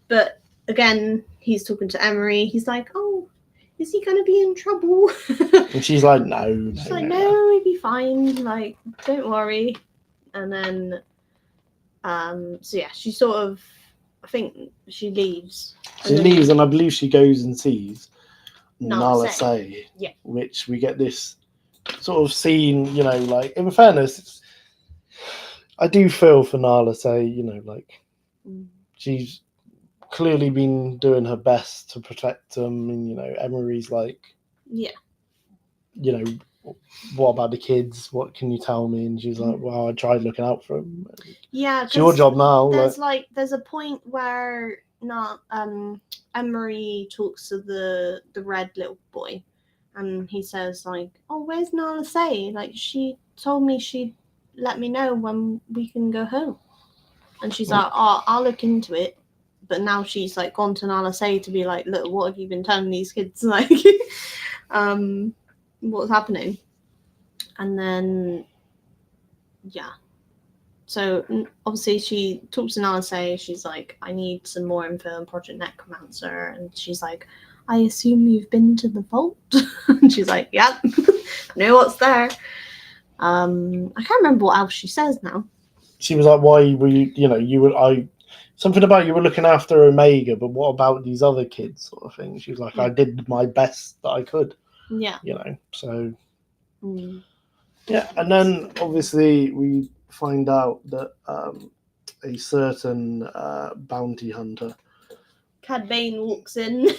[SPEAKER 2] But again, he's talking to Emery. He's like, "Oh, is he gonna be in trouble?"
[SPEAKER 1] And she's like, no.
[SPEAKER 2] She's like, "No, he'll be fine. Like, don't worry." And then, so yeah, she sort of, I think she leaves.
[SPEAKER 1] She leaves, and I believe she goes and sees
[SPEAKER 2] Nala
[SPEAKER 1] Nala Se.
[SPEAKER 2] Yeah.
[SPEAKER 1] Which we get this sort of scene, you know, like, in fairness, I do feel for Nala Se, you know, like, she's clearly been doing her best to protect them, and, you know, Emery's like,
[SPEAKER 2] yeah,
[SPEAKER 1] you know, what about the kids? What can you tell me? And she's like, well, I tried looking out for them.
[SPEAKER 2] yeah.
[SPEAKER 1] It's your job now.
[SPEAKER 2] There's a point where Emery talks to the red little boy, and he says like, "Oh, where's Nala Se? Like, she told me she'd let me know when we can go home." And she's like, "Oh, I'll look into it." But now she's like gone to Nala Se to be like, "Look, what have you been telling these kids? Like, what's happening?" And then, yeah. So obviously she talks to Nala Se. She's like, "I need some more info on Project Necromancer," and she's like, "I assume you've been to the vault." And she's like, "Yep, know what's there." I can't remember what else she says now.
[SPEAKER 1] She was like, why were you, you know, something about you were looking after Omega, but what about these other kids, sort of thing. She was like, I did my best that I could.
[SPEAKER 2] Yeah.
[SPEAKER 1] You know, so. Yeah, and then obviously we find out that a certain bounty hunter,
[SPEAKER 2] Cad Bane, walks in.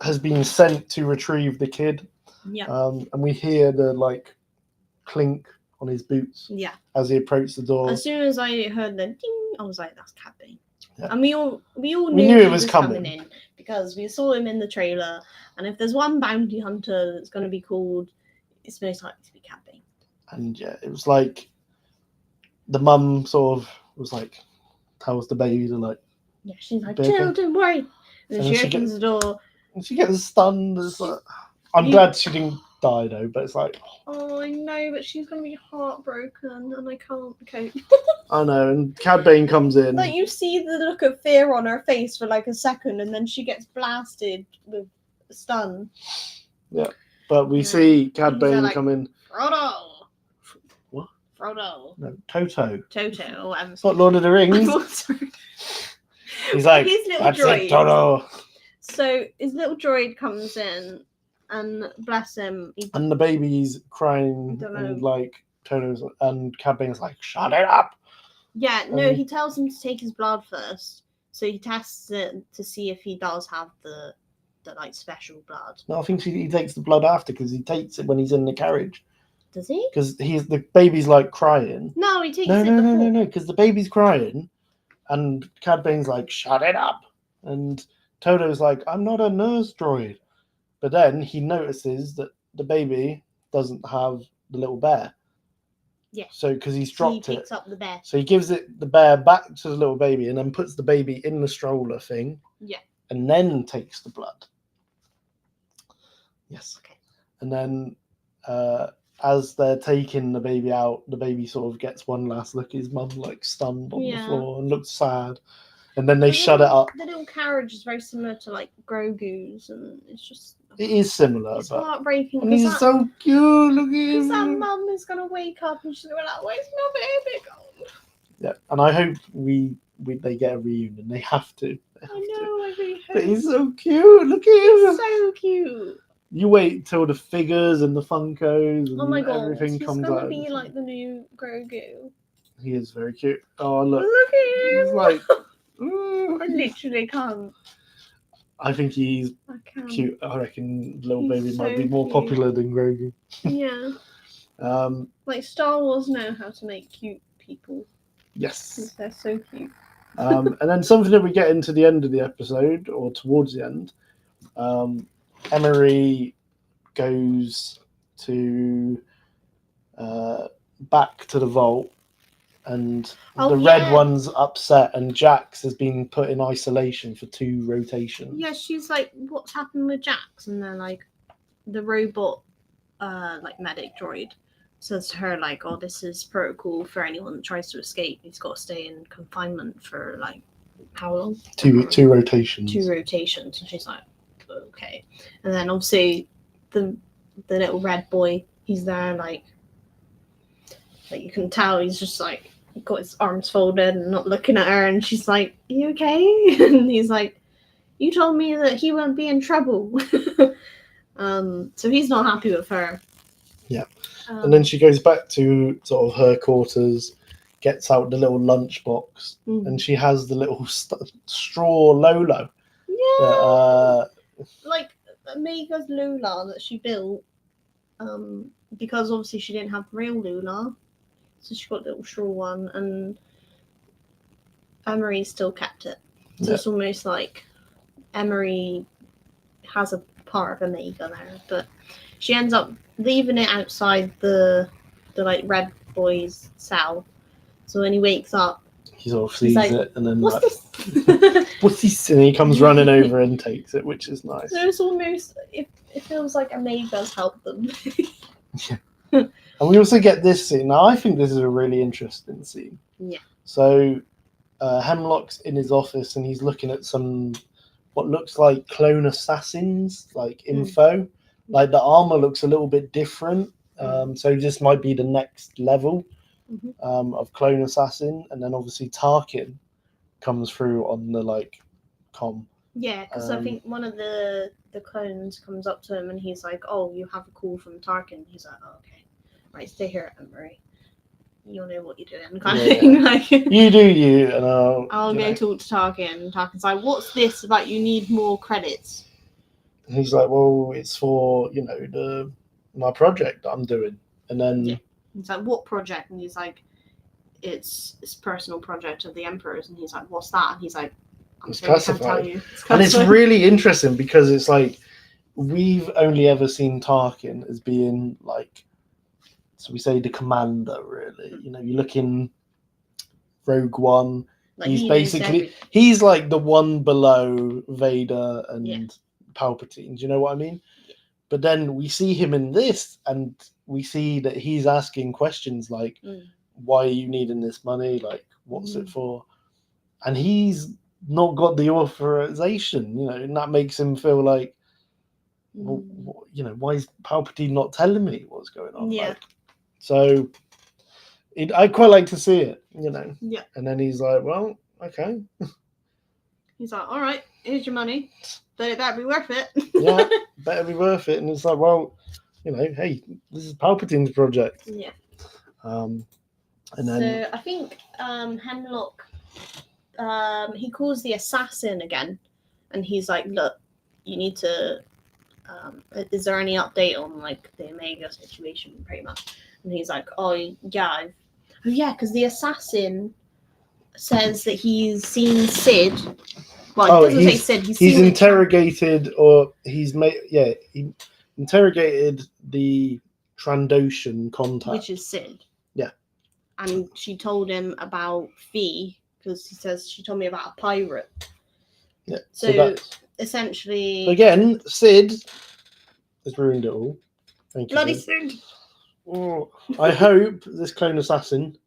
[SPEAKER 1] has been sent to retrieve the kid.
[SPEAKER 2] Yeah.
[SPEAKER 1] And we hear the like clink on his boots.
[SPEAKER 2] Yeah.
[SPEAKER 1] As he approached the door.
[SPEAKER 2] As soon as I heard the ding, I was like, "That's Cad Bane."
[SPEAKER 1] Yeah.
[SPEAKER 2] And we all knew
[SPEAKER 1] it
[SPEAKER 2] he
[SPEAKER 1] was
[SPEAKER 2] coming in because we saw him in the trailer. And if there's one bounty hunter that's going to be called, it's most likely to be Cad Bane.
[SPEAKER 1] And yeah, it was like the mum sort of was like, tells the baby to like.
[SPEAKER 2] Yeah, she's like,
[SPEAKER 1] Bacon.
[SPEAKER 2] "Chill, don't worry." And then she opens the door.
[SPEAKER 1] And she gets stunned. It's like, I'm glad she didn't die though, but it's like.
[SPEAKER 2] Oh, I know, but she's gonna be heartbroken, and I can't cope.
[SPEAKER 1] I know, and Cad Bane comes in.
[SPEAKER 2] Like, you see the look of fear on her face for like a second, and then she gets blasted with a stun.
[SPEAKER 1] Yeah, but we see Cad Bane
[SPEAKER 2] like,
[SPEAKER 1] come in.
[SPEAKER 2] Frodo.
[SPEAKER 1] What?
[SPEAKER 2] Frodo.
[SPEAKER 1] No, Toto.
[SPEAKER 2] Toto or whatever.
[SPEAKER 1] It's not Lord of the Rings. He's like,
[SPEAKER 2] his little
[SPEAKER 1] that's
[SPEAKER 2] droid.
[SPEAKER 1] it, Toto.
[SPEAKER 2] So his little droid comes in, and bless him.
[SPEAKER 1] And the baby's crying, and like Toto's and Cad Bane's like, shut it up.
[SPEAKER 2] Yeah, no, he tells him to take his blood first. So he tests it to see if he does have the like special blood.
[SPEAKER 1] No, I think he takes the blood after, because he takes it when he's in the carriage.
[SPEAKER 2] Does he?
[SPEAKER 1] Because the baby's like crying.
[SPEAKER 2] No, he takes
[SPEAKER 1] it.
[SPEAKER 2] No,
[SPEAKER 1] No, because the baby's crying, and Cad Bane's like, shut it up. And Toto's like, I'm not a nurse droid. But then he notices that the baby doesn't have the little bear.
[SPEAKER 2] Yeah.
[SPEAKER 1] So because he's dropped
[SPEAKER 2] it. He picks up the bear.
[SPEAKER 1] So he gives the bear back to the little baby, and then puts the baby in the stroller thing.
[SPEAKER 2] Yeah.
[SPEAKER 1] And then takes the blood. Yes.
[SPEAKER 2] Okay.
[SPEAKER 1] And then as they're taking the baby out, the baby sort of gets one last look at his mum, like stunned on the floor, and looks sad. And then they shut it up.
[SPEAKER 2] The little carriage is very similar to like Grogu's, and it's just
[SPEAKER 1] It is similar,
[SPEAKER 2] It's
[SPEAKER 1] but
[SPEAKER 2] heartbreaking.
[SPEAKER 1] and he's so cute. Look at
[SPEAKER 2] Because that
[SPEAKER 1] him.
[SPEAKER 2] mum is gonna wake up and she's gonna be like, "Where's my baby gone?"
[SPEAKER 1] Yeah, and I hope they get a reunion. They have to. They have
[SPEAKER 2] I
[SPEAKER 1] to.
[SPEAKER 2] know. I really
[SPEAKER 1] But
[SPEAKER 2] hope.
[SPEAKER 1] he's so cute. Look at him.
[SPEAKER 2] He's so cute.
[SPEAKER 1] You wait till the figures and the Funkos and
[SPEAKER 2] Oh my god,
[SPEAKER 1] everything
[SPEAKER 2] he's
[SPEAKER 1] comes
[SPEAKER 2] gonna
[SPEAKER 1] out.
[SPEAKER 2] be like the new Grogu.
[SPEAKER 1] He is very cute. Oh look,
[SPEAKER 2] Look at
[SPEAKER 1] he's
[SPEAKER 2] him.
[SPEAKER 1] like.
[SPEAKER 2] I literally can't.
[SPEAKER 1] I think he's
[SPEAKER 2] I can't.
[SPEAKER 1] cute. I reckon little
[SPEAKER 2] He's
[SPEAKER 1] baby might be
[SPEAKER 2] so
[SPEAKER 1] more
[SPEAKER 2] cute.
[SPEAKER 1] popular than Grogu.
[SPEAKER 2] Yeah. Like Star Wars know how to make cute people.
[SPEAKER 1] Yes.
[SPEAKER 2] 'Cause they're so cute.
[SPEAKER 1] And then something that we get into the end of the episode, or towards the end, Emery goes to back to the vault, and the red one's upset, and Jax has been put in isolation for 2 rotations.
[SPEAKER 2] Yeah, she's like, "What's happened with Jax?" And they're like, the robot, like medic droid, says to her like, "Oh, this is protocol for anyone that tries to escape. He's got to stay in confinement for like how long?
[SPEAKER 1] 2 rotations.
[SPEAKER 2] 2 rotations." And she's like, "Okay." And then obviously the little red boy, he's there like you can tell he's just like got his arms folded and not looking at her, and she's like, "You okay?" And he's like, "You told me that he won't be in trouble." So he's not happy with her.
[SPEAKER 1] Yeah. And then she goes back to sort of her quarters, gets out the little lunchbox, and she has the little straw Lolo.
[SPEAKER 2] Yeah.
[SPEAKER 1] That,
[SPEAKER 2] like Omega's Lula that she built, because obviously she didn't have real Lula, so she got the little straw one, and Emery still kept it. So it's almost like Emery has a part of Omega there, but she ends up leaving it outside the like red boy's cell. So when he wakes up,
[SPEAKER 1] he sort of sees it, and then
[SPEAKER 2] "What's
[SPEAKER 1] like,
[SPEAKER 2] this?"
[SPEAKER 1] "What's this?" And he comes running over and takes it, which is nice.
[SPEAKER 2] So it's almost it feels like Omega's helped them.
[SPEAKER 1] And we also get this scene. Now I think this is a really interesting scene.
[SPEAKER 2] Yeah.
[SPEAKER 1] So Hemlock's in his office and he's looking at some what looks like clone assassins, like info. Like the armor looks a little bit different. So this might be the next level of clone assassin. And then obviously Tarkin comes through on the like comm.
[SPEAKER 2] Yeah, because I think one of the clones comes up to him and he's like, "Oh, you have a call from Tarkin." He's like, "Oh, okay, right, stay here, Emery. You'll know what you're doing." Kind of thing. Like,
[SPEAKER 1] you do you, and
[SPEAKER 2] I'll go talk to Tarkin. And Tarkin's like, "What's this about? You need more credits."
[SPEAKER 1] And he's like, "Well, it's for my project that I'm doing." And then
[SPEAKER 2] he's like, "What project?" And he's like, "It's a personal project of the Emperor's." And he's like, "What's that?" And he's like,
[SPEAKER 1] "It's classified."
[SPEAKER 2] Tell you.
[SPEAKER 1] And it's really interesting because it's like we've only ever seen Tarkin as being like, so we say the commander, really. You look in Rogue One, like he's basically he's like the one below Vader and Palpatine. Do you know what I mean? Yeah. But then we see him in this, and we see that he's asking questions like, "Why are you needing this money? Like, what's it for?" And he's not got the authorization, and that makes him feel like, well, why is Palpatine not telling me what's going on?
[SPEAKER 2] Yeah.
[SPEAKER 1] Like, so I quite like to see it,
[SPEAKER 2] Yeah.
[SPEAKER 1] And then he's like, "Well, okay."
[SPEAKER 2] He's like, "All right, here's your money, but it better be worth it."
[SPEAKER 1] Yeah, better be worth it. And it's like, well, hey, this is Palpatine's project.
[SPEAKER 2] Yeah.
[SPEAKER 1] And then
[SPEAKER 2] so I think Hemlock, he calls the assassin again, and he's like, "Look, you need to. Is there any update on like the Omega situation, pretty much?" And he's like, "Oh yeah, because the assassin says that he's seen Sid." Well, he doesn't say Sid. He's
[SPEAKER 1] interrogated, or he's made. Yeah, he interrogated the Trandoshan contact,
[SPEAKER 2] which is Sid.
[SPEAKER 1] Yeah,
[SPEAKER 2] and she told him about Fee because he says she told me about a pirate.
[SPEAKER 1] Yeah.
[SPEAKER 2] So essentially,
[SPEAKER 1] again, Sid has ruined it all. Thank you.
[SPEAKER 2] Bloody Sid.
[SPEAKER 1] Oh, I hope this clone assassin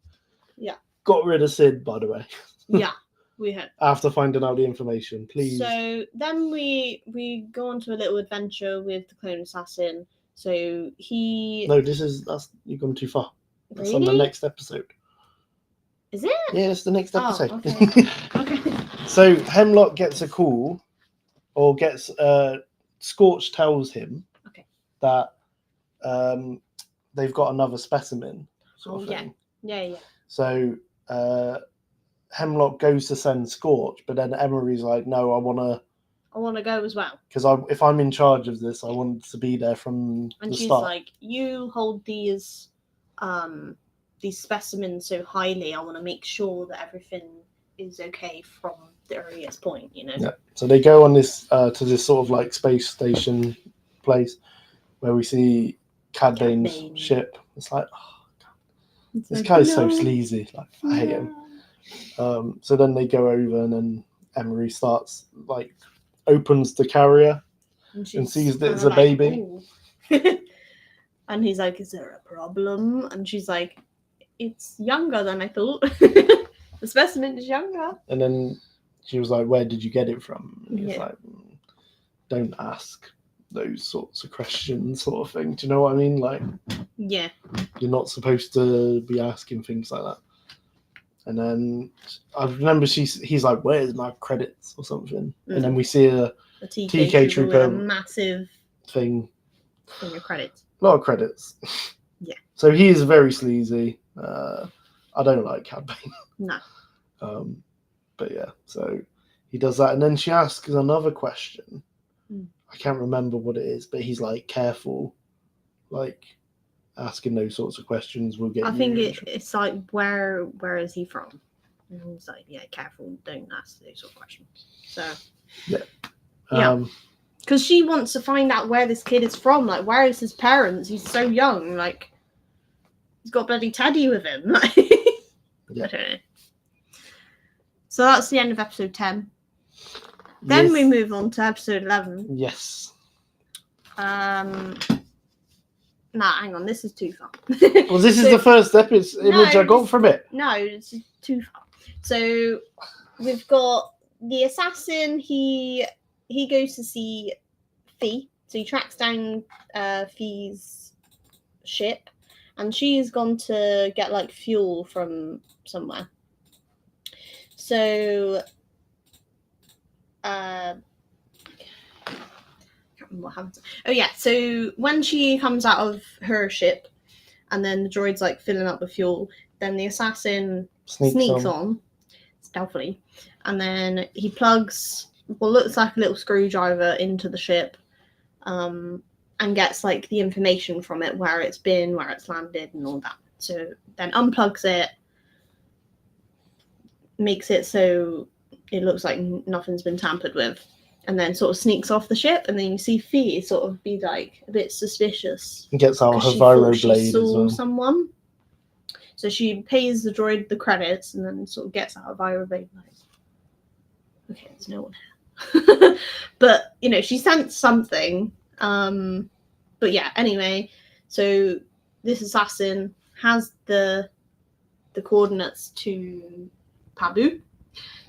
[SPEAKER 1] got rid of Sid, by the way.
[SPEAKER 2] Yeah. We had.
[SPEAKER 1] after finding out the information, please.
[SPEAKER 2] So then we go on to a little adventure with the clone assassin. So he.
[SPEAKER 1] No, you've gone too far. That's on the
[SPEAKER 2] Really?
[SPEAKER 1] next episode.
[SPEAKER 2] Is it?
[SPEAKER 1] Yeah, it's the next
[SPEAKER 2] Oh,
[SPEAKER 1] episode.
[SPEAKER 2] okay. Okay.
[SPEAKER 1] So Hemlock gets a call, or gets Scorch tells him
[SPEAKER 2] Okay.
[SPEAKER 1] that they've got another specimen. Sort of
[SPEAKER 2] Oh, yeah.
[SPEAKER 1] thing.
[SPEAKER 2] Yeah.
[SPEAKER 1] So Hemlock goes to send Scorch, but then Emery's like, "No, I want to
[SPEAKER 2] go as well."
[SPEAKER 1] because if I'm in charge of this, I want to be there from
[SPEAKER 2] And
[SPEAKER 1] the
[SPEAKER 2] she's
[SPEAKER 1] start."
[SPEAKER 2] like, "You hold these specimens so highly. I want to make sure that everything is okay from the earliest point. You know."
[SPEAKER 1] Yeah. So they go on this to this sort of like space station place where we see Cad Bane's
[SPEAKER 2] Bane.
[SPEAKER 1] ship. It's like,
[SPEAKER 2] It's
[SPEAKER 1] this
[SPEAKER 2] like,
[SPEAKER 1] guy's so
[SPEAKER 2] "No,
[SPEAKER 1] sleazy. Like, I hate him.
[SPEAKER 2] no."
[SPEAKER 1] So then they go over, and then Emery opens the carrier and
[SPEAKER 2] she's
[SPEAKER 1] sees that
[SPEAKER 2] kinda
[SPEAKER 1] it's a
[SPEAKER 2] like,
[SPEAKER 1] baby.
[SPEAKER 2] "Ooh." And he's like, "Is there a problem?" And she's like, "It's younger than I thought. The specimen is younger."
[SPEAKER 1] And then she was like, "Where did you get it from?" And he's
[SPEAKER 2] Yeah.
[SPEAKER 1] like, "Don't ask those sorts of questions," sort of thing. Do you know what I mean? Like,
[SPEAKER 2] Yeah.
[SPEAKER 1] you're not supposed to be asking things like that. And then I remember he's like, "Where's my credits?" or something. And then we see a
[SPEAKER 2] A TK,
[SPEAKER 1] TK
[SPEAKER 2] trooper with a
[SPEAKER 1] trooper
[SPEAKER 2] massive
[SPEAKER 1] thing.
[SPEAKER 2] in your credits.
[SPEAKER 1] A lot of credits.
[SPEAKER 2] Yeah.
[SPEAKER 1] So he is very sleazy. I don't like Cad Bane.
[SPEAKER 2] No.
[SPEAKER 1] But yeah, so he does that, and then she asks another question. I can't remember what it is, but he's like, "Careful, like asking those sorts of questions will get
[SPEAKER 2] I
[SPEAKER 1] you."
[SPEAKER 2] think it's like, where is he from? And he's like, "Yeah, careful, don't ask those sort of questions." So yeah. Because she wants to find out where this kid is from. Like, where is his parents? He's so young. Like, he's got bloody Teddy with him.
[SPEAKER 1] Yeah.
[SPEAKER 2] I don't know. So that's the end of episode 10. Then
[SPEAKER 1] Yes.
[SPEAKER 2] we move on to episode 11.
[SPEAKER 1] Yes.
[SPEAKER 2] Nah, hang on. This is too far.
[SPEAKER 1] Well, this is the first image I got from it.
[SPEAKER 2] No, it's too far. So we've got the assassin. He goes to see Fee. So he tracks down Fee's ship, and she's gone to get like fuel from somewhere. So I can't remember what happens. Oh yeah, so when she comes out of her ship, and then the droid's like filling up with fuel, then the assassin sneaks on stealthily, and then he plugs what looks like a little screwdriver into the ship, and gets like the information from it, where it's been, where it's landed, and all that. So then unplugs it, makes it so it looks like nothing's been tampered with, and then sort of sneaks off the ship, and then you see Fee sort of be like a bit suspicious.
[SPEAKER 1] Gets out her
[SPEAKER 2] She thought
[SPEAKER 1] Viro
[SPEAKER 2] she
[SPEAKER 1] blade
[SPEAKER 2] saw
[SPEAKER 1] as well.
[SPEAKER 2] someone. So she pays the droid the credits, and then sort of gets out her Viro blade. Like, okay, there's no one here. But you know, she sensed something. But yeah, anyway, so this assassin has the coordinates to Pabu.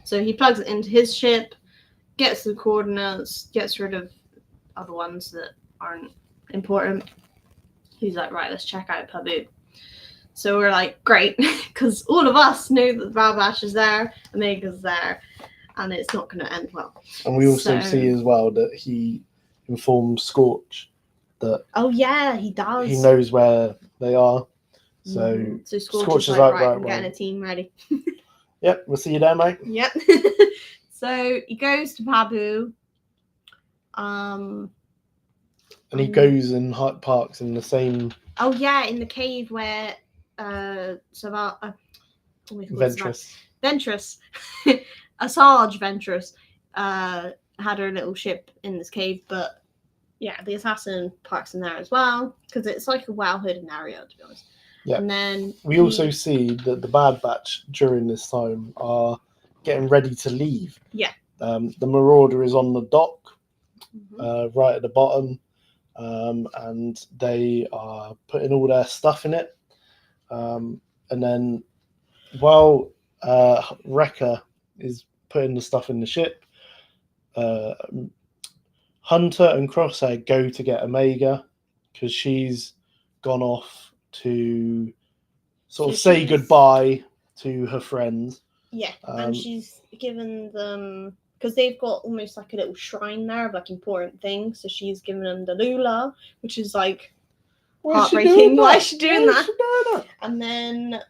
[SPEAKER 2] So he plugs it into his ship, gets the coordinates, gets rid of other ones that aren't important. He's like, right, let's check out Pabu. So we're like, great, because all of us know that the Bad Batch is there, Omega's there, and it's not going to end well.
[SPEAKER 1] And we also see as well that he informs Scorch that
[SPEAKER 2] oh yeah, he does.
[SPEAKER 1] he knows where they are. So
[SPEAKER 2] so
[SPEAKER 1] Scorch
[SPEAKER 2] is
[SPEAKER 1] is
[SPEAKER 2] like,
[SPEAKER 1] like,
[SPEAKER 2] I'm getting a team ready.
[SPEAKER 1] Yep, we'll see you there, mate.
[SPEAKER 2] Yep. So he goes to Pabu.
[SPEAKER 1] And he goes and parks in the same.
[SPEAKER 2] Oh yeah, in the cave where Ventress. Asajj Ventress had her little ship in this cave, but yeah, the assassin parks in there as well, because it's like a well-hidden area, to be honest.
[SPEAKER 1] Yeah.
[SPEAKER 2] And then
[SPEAKER 1] we also see that the Bad Batch during this time are getting ready to leave.
[SPEAKER 2] Yeah.
[SPEAKER 1] The Marauder is on the dock, right at the bottom, and they are putting all their stuff in it. And then while Wrecker is putting the stuff in the ship. Hunter and Crosshair go to get Omega because she's gone off to sort of
[SPEAKER 2] So
[SPEAKER 1] say
[SPEAKER 2] she's-
[SPEAKER 1] goodbye to her friends.
[SPEAKER 2] Yeah,
[SPEAKER 1] Um,
[SPEAKER 2] and she's given them, because they've got almost like a little shrine there of like important things. So she's given them the Lula, which is like
[SPEAKER 1] Why is she
[SPEAKER 2] heartbreaking.
[SPEAKER 1] doing
[SPEAKER 2] Why
[SPEAKER 1] that?
[SPEAKER 2] is she doing
[SPEAKER 1] Why
[SPEAKER 2] that?
[SPEAKER 1] is she doing that?
[SPEAKER 2] And then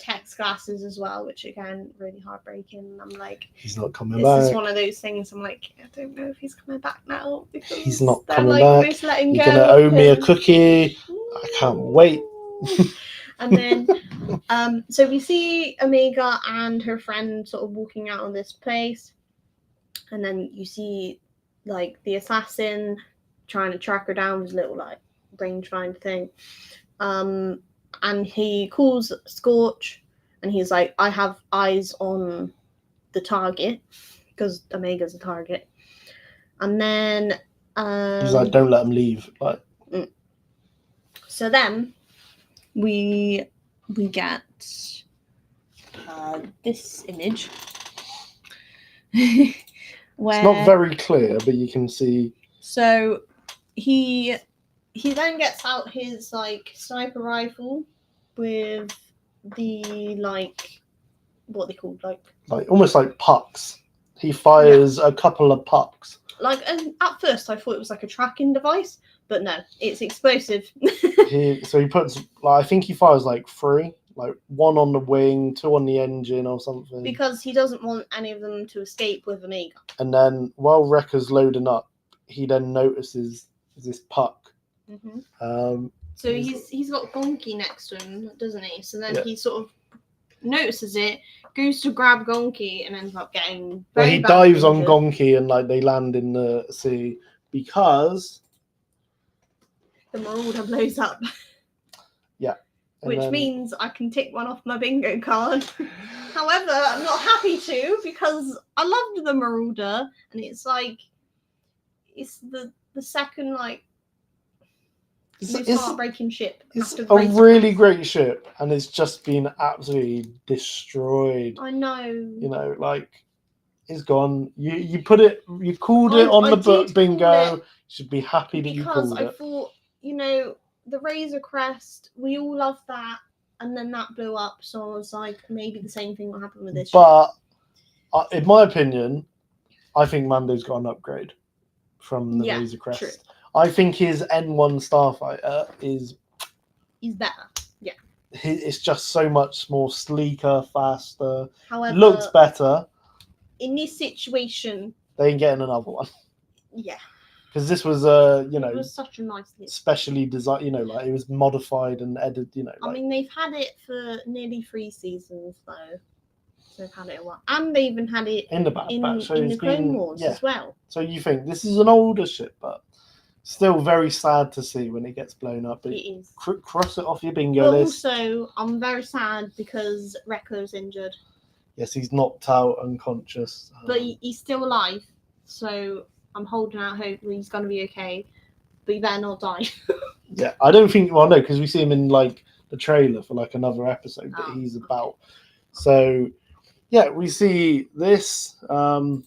[SPEAKER 2] text glasses as well, which again really heartbreaking. I'm like,
[SPEAKER 1] He's not coming
[SPEAKER 2] this is
[SPEAKER 1] back.
[SPEAKER 2] one of those things. I'm like, I don't know if he's coming back now because
[SPEAKER 1] He's not
[SPEAKER 2] they're
[SPEAKER 1] coming
[SPEAKER 2] like
[SPEAKER 1] back.
[SPEAKER 2] almost letting
[SPEAKER 1] You're
[SPEAKER 2] go.
[SPEAKER 1] gonna owe
[SPEAKER 2] of
[SPEAKER 1] me a
[SPEAKER 2] him.
[SPEAKER 1] cookie. I can't wait.
[SPEAKER 2] And then, so we see Omega and her friend sort of walking out of this place, and then you see like the assassin trying to track her down with his little like rangefinder thing. And he calls Scorch, and he's like, "I have eyes on the target," because Omega's a target. And then
[SPEAKER 1] He's like, don't let him leave. Like,
[SPEAKER 2] so then we get this image where
[SPEAKER 1] it's not very clear, but you can see.
[SPEAKER 2] so he then gets out his like sniper rifle with the like what they called
[SPEAKER 1] Like almost like pucks. He fires a couple of pucks.
[SPEAKER 2] and at first I thought it was like a tracking device, but no, it's explosive.
[SPEAKER 1] He puts like, I think he fires like 3, like 1 on the wing, 2 on the engine or something.
[SPEAKER 2] Because he doesn't want any of them to escape with Omega.
[SPEAKER 1] And then while Wrecker's loading up, he then notices this puck.
[SPEAKER 2] Mm-hmm. So he's got Gonki next to him, doesn't he? So then he sort of notices it, goes to grab Gonki, and ends up getting.
[SPEAKER 1] Well, he dives on Gonki and like they land in the sea because
[SPEAKER 2] the Marauder blows up.
[SPEAKER 1] Yeah.
[SPEAKER 2] Which means I can tick one off my bingo card. However, I'm not happy to because I loved the Marauder, and it's like it's the second like most heartbreaking ship.
[SPEAKER 1] It's a really great ship, and it's just been absolutely destroyed.
[SPEAKER 2] I know.
[SPEAKER 1] You know, like it's gone. You put it. You called it on the book bingo. You should be happy that you called it.
[SPEAKER 2] Because I thought, you know, the Razor Crest, we all love that, and then that blew up. So I was like, maybe the same thing will happen with this.
[SPEAKER 1] But in my opinion, I think Mando's got an upgrade from the Razor Crest.
[SPEAKER 2] True.
[SPEAKER 1] I think his N1 Starfighter
[SPEAKER 2] he's better. Yeah.
[SPEAKER 1] It's just so much more sleeker, faster.
[SPEAKER 2] However,
[SPEAKER 1] looks better.
[SPEAKER 2] In this situation,
[SPEAKER 1] they ain't getting another one.
[SPEAKER 2] Yeah.
[SPEAKER 1] Because this was
[SPEAKER 2] it was such a nice
[SPEAKER 1] specially designed, you know, like it was modified and edited, you know.
[SPEAKER 2] I mean, they've had it for nearly 3 seasons though. So they've had it a while. And they even had it
[SPEAKER 1] in the Bad Batch. So
[SPEAKER 2] in the Clone Wars as well.
[SPEAKER 1] So you think this is an older ship, but still very sad to see when it gets blown up. But
[SPEAKER 2] it is.
[SPEAKER 1] Cross it off your bingo list.
[SPEAKER 2] Also, I'm very sad because Wrecker's injured.
[SPEAKER 1] Yes, he's knocked out, unconscious.
[SPEAKER 2] But he's still alive. So I'm holding out hope that he's going to be okay. But he better not die.
[SPEAKER 1] Yeah, I don't think. Well, no, because we see him in like the trailer for like another episode that he's about. So, yeah, we see this, and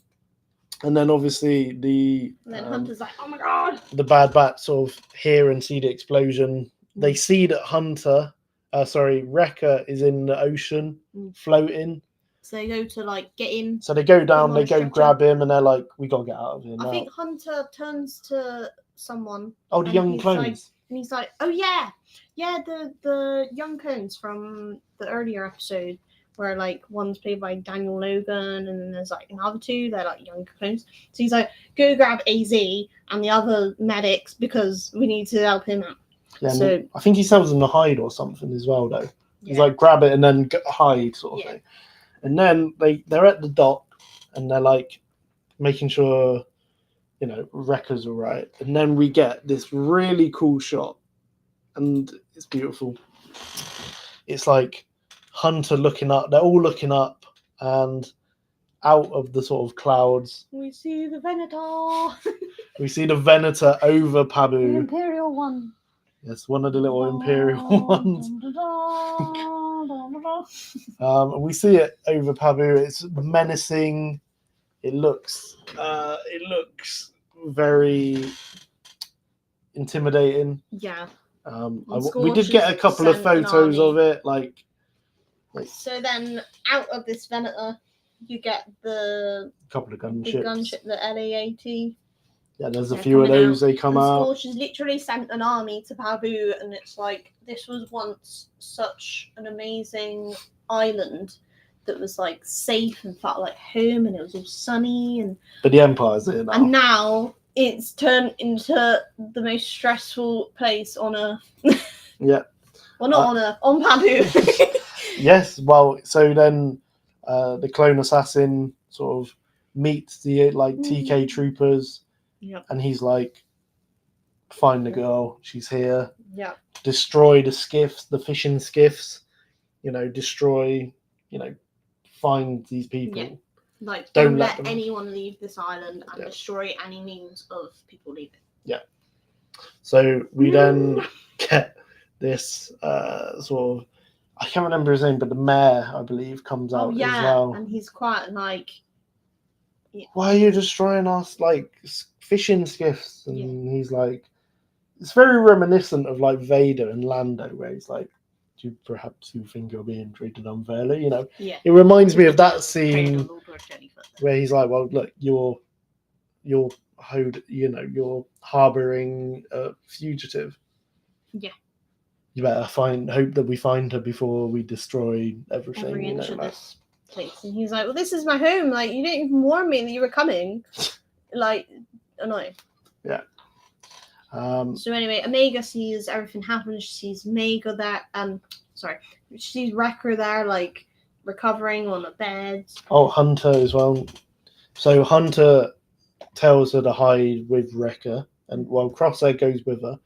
[SPEAKER 1] then obviously
[SPEAKER 2] and then Hunter's like, "Oh my god!"
[SPEAKER 1] The Bad Batch sort of hear and see the explosion. They see that Wrecker is in the ocean, floating.
[SPEAKER 2] So they go to like get in.
[SPEAKER 1] So they go down, they go grab him, and they're like, "We gotta get out of here now."
[SPEAKER 2] I think Hunter turns to someone.
[SPEAKER 1] Oh, the young clones.
[SPEAKER 2] Like, and he's like, "Oh yeah, the young clones from the earlier episode, where like one's played by Daniel Logan, and then there's like another 2. They're like young clones." So he's like, "Go grab AZ and the other medics because we need to help him out."
[SPEAKER 1] Yeah,
[SPEAKER 2] so
[SPEAKER 1] I think he sells them the hide or something as well, though. He's like, grab it and then hide, sort of thing. And then they're at the dock and they're like making sure, you know, Wrecker's all right. And then we get this really cool shot, and it's beautiful. It's like Hunter looking up. They're all looking up, and out of the sort of clouds,
[SPEAKER 2] we see the Venator.
[SPEAKER 1] We see the Venator over Pabu.
[SPEAKER 2] The Imperial one.
[SPEAKER 1] Yes, one of the little Imperial ones. And we see it over Pabu. It's menacing. It looks very intimidating.
[SPEAKER 2] Yeah.
[SPEAKER 1] We did get a couple of photos of it, like.
[SPEAKER 2] So then, out of this Venator, you get the
[SPEAKER 1] couple of
[SPEAKER 2] the
[SPEAKER 1] gunships.
[SPEAKER 2] gunship, the LA-80.
[SPEAKER 1] Yeah, there's a
[SPEAKER 2] They're
[SPEAKER 1] few of
[SPEAKER 2] coming
[SPEAKER 1] those.
[SPEAKER 2] out.
[SPEAKER 1] They come
[SPEAKER 2] And
[SPEAKER 1] out.
[SPEAKER 2] Scorch has literally sent an army to Pabu, and it's like, this was once such an amazing island that was like safe and felt like home, and it was all sunny,
[SPEAKER 1] But the Empire's here now.
[SPEAKER 2] and now it's turned into the most stressful place on Earth.
[SPEAKER 1] Yeah.
[SPEAKER 2] Well, not on Earth, on Pabu.
[SPEAKER 1] Yes. Well, so then the clone assassin sort of meets the TK troopers.
[SPEAKER 2] Yep.
[SPEAKER 1] And he's like, find the girl. She's here.
[SPEAKER 2] Yeah.
[SPEAKER 1] Destroy the skiffs, the fishing skiffs. Destroy. Find these people.
[SPEAKER 2] Yeah. Like,
[SPEAKER 1] Don't
[SPEAKER 2] don't
[SPEAKER 1] let
[SPEAKER 2] let
[SPEAKER 1] them-
[SPEAKER 2] anyone leave this island and
[SPEAKER 1] Yeah.
[SPEAKER 2] destroy any means of people leaving.
[SPEAKER 1] So we then get this sort of, I can't remember his name, but the mayor, I believe, comes out
[SPEAKER 2] Oh yeah,
[SPEAKER 1] as well.
[SPEAKER 2] and he's quite like,
[SPEAKER 1] Why are you destroying us fishing skiffs? And he's like, it's very reminiscent of like Vader and Lando, where he's like, do perhaps you think you're being treated unfairly?
[SPEAKER 2] yeah.
[SPEAKER 1] It reminds me of that
[SPEAKER 2] Vader
[SPEAKER 1] scene
[SPEAKER 2] Lord Jenny Foot.
[SPEAKER 1] where he's like, well, look, you're harboring a fugitive.
[SPEAKER 2] Yeah.
[SPEAKER 1] You better hope that we find her before we destroy everything.
[SPEAKER 2] Every inch of this place. And he's like, well, this is my home. Like, you didn't even warn me that you were coming. Like, annoying.
[SPEAKER 1] Yeah.
[SPEAKER 2] So anyway, Omega sees everything happen. She sees Omega there. She sees Wrecker there, like, recovering on a bed.
[SPEAKER 1] Oh, Hunter as well. So Hunter tells her to hide with Wrecker, and Crosshair goes with her.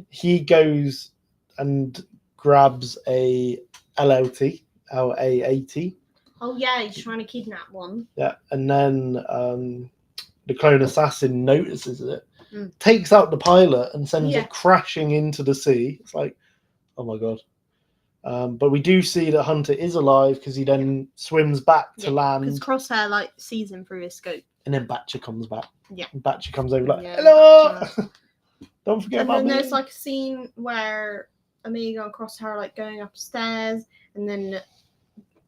[SPEAKER 1] He goes and grabs a LLT, LA-80.
[SPEAKER 2] Oh yeah, he's trying to kidnap one.
[SPEAKER 1] Yeah, and then the clone assassin notices it, takes out the pilot, and sends it crashing into the sea. It's like, oh my god. But we do see that Hunter is alive because he then swims back to land.
[SPEAKER 2] Because Crosshair sees him through his scope.
[SPEAKER 1] And then Batcher comes back.
[SPEAKER 2] Yeah.
[SPEAKER 1] And Batcher comes over like,
[SPEAKER 2] Yeah,
[SPEAKER 1] hello! Don't forget
[SPEAKER 2] and
[SPEAKER 1] about
[SPEAKER 2] then
[SPEAKER 1] me.
[SPEAKER 2] there's like a scene where Omega and Crosshair are like going upstairs, and then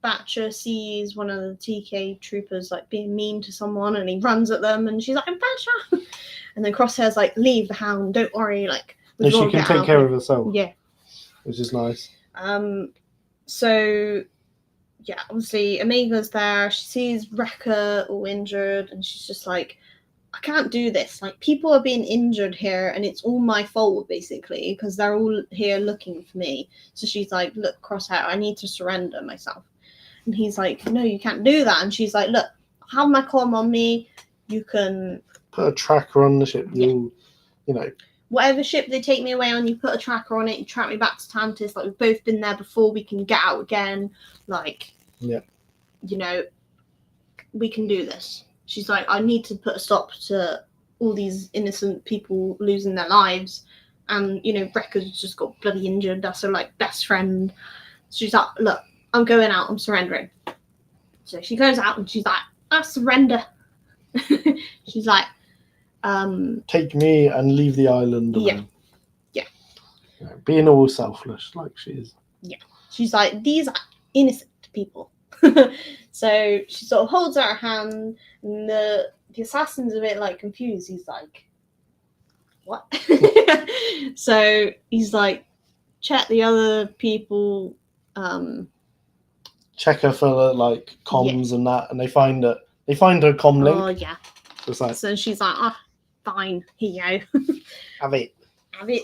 [SPEAKER 2] Batcher sees one of the TK troopers like being mean to someone, and he runs at them, and she's like, Batcher! And then Crosshair's like, leave the hound, don't worry, like,
[SPEAKER 1] no, she can take care of herself.
[SPEAKER 2] Yeah.
[SPEAKER 1] Which is nice.
[SPEAKER 2] So yeah, obviously Omega's there. She sees Wrecker all injured, and she's just like, I can't do this. Like, people are being injured here, and it's all my fault, basically, because they're all here looking for me. So she's like, look, Crosshair, I need to surrender myself. And he's like, no, you can't do that. And she's like, look, have my comm on me. You can
[SPEAKER 1] put a tracker on the ship. You know.
[SPEAKER 2] Whatever ship they take me away on, you put a tracker on it, you track me back to Tantis. Like, we've both been there before, we can get out again. Like, we can do this. She's like, I need to put a stop to all these innocent people losing their lives. And, Wrecker's just got bloody injured. That's her, best friend. She's like, look, I'm going out. I'm surrendering. So she goes out and she's like, I surrender. She's like,
[SPEAKER 1] take me and leave the island alone.
[SPEAKER 2] Yeah.
[SPEAKER 1] Being all selfless like she is.
[SPEAKER 2] Yeah. She's like, these are innocent people. So she sort of holds out her hand, and the assassin's a bit confused. He's like, what? So he's like, check the other people.
[SPEAKER 1] Check her for comms and that, and they find her comm link.
[SPEAKER 2] Oh yeah. So she's like, fine, here you go.
[SPEAKER 1] Have it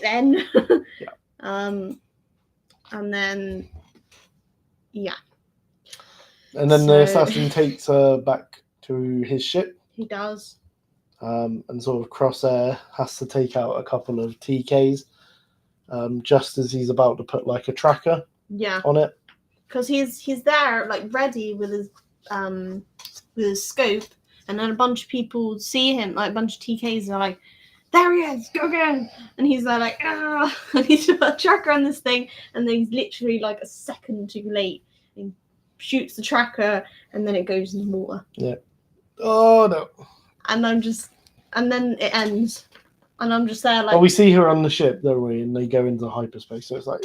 [SPEAKER 2] then.
[SPEAKER 1] Yeah.
[SPEAKER 2] And then
[SPEAKER 1] and then the assassin takes her back to his ship.
[SPEAKER 2] He does.
[SPEAKER 1] And sort of Crosshair has to take out a couple of TKs just as he's about to put a tracker on it.
[SPEAKER 2] Because he's there ready with his scope, and then a bunch of people see him, a bunch of TKs are like, there he is, go again. And he's there like, ah, and he's put a tracker on this thing, and then he's literally like a second too late. He shoots the tracker, and then it goes in the water.
[SPEAKER 1] Yeah. Oh no.
[SPEAKER 2] And then it ends. And I'm just there like...
[SPEAKER 1] Well, we see her on the ship, don't we? And they go into hyperspace. So it's like,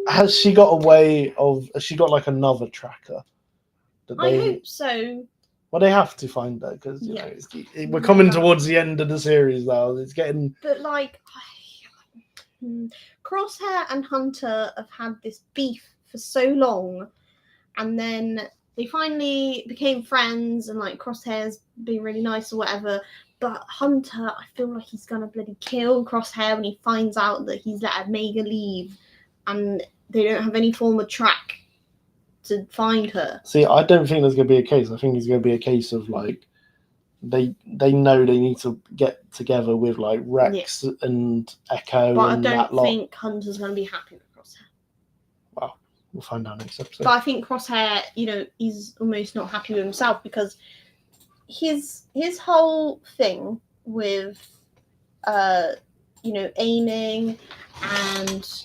[SPEAKER 1] has she got like another tracker?
[SPEAKER 2] I hope so.
[SPEAKER 1] Well, they have to find her because
[SPEAKER 2] Yeah.
[SPEAKER 1] we're coming towards the end of the series now. It's getting...
[SPEAKER 2] But like, Crosshair and Hunter have had this beef for so long, and then they finally became friends, and like Crosshair's being really nice or whatever. But Hunter, I feel like he's gonna bloody kill Crosshair when he finds out that he's let Omega leave, and they don't have any form of track to find her.
[SPEAKER 1] See, I don't think there's going to be a case. I think it's going to be a case of like they know they need to get together with like Rex and Echo.
[SPEAKER 2] But
[SPEAKER 1] and
[SPEAKER 2] I
[SPEAKER 1] that
[SPEAKER 2] don't
[SPEAKER 1] lot.
[SPEAKER 2] think Hunter's gonna be happy with Crosshair.
[SPEAKER 1] Well, we'll find out next episode.
[SPEAKER 2] But I think Crosshair, he's almost not happy with himself because his whole thing with aiming and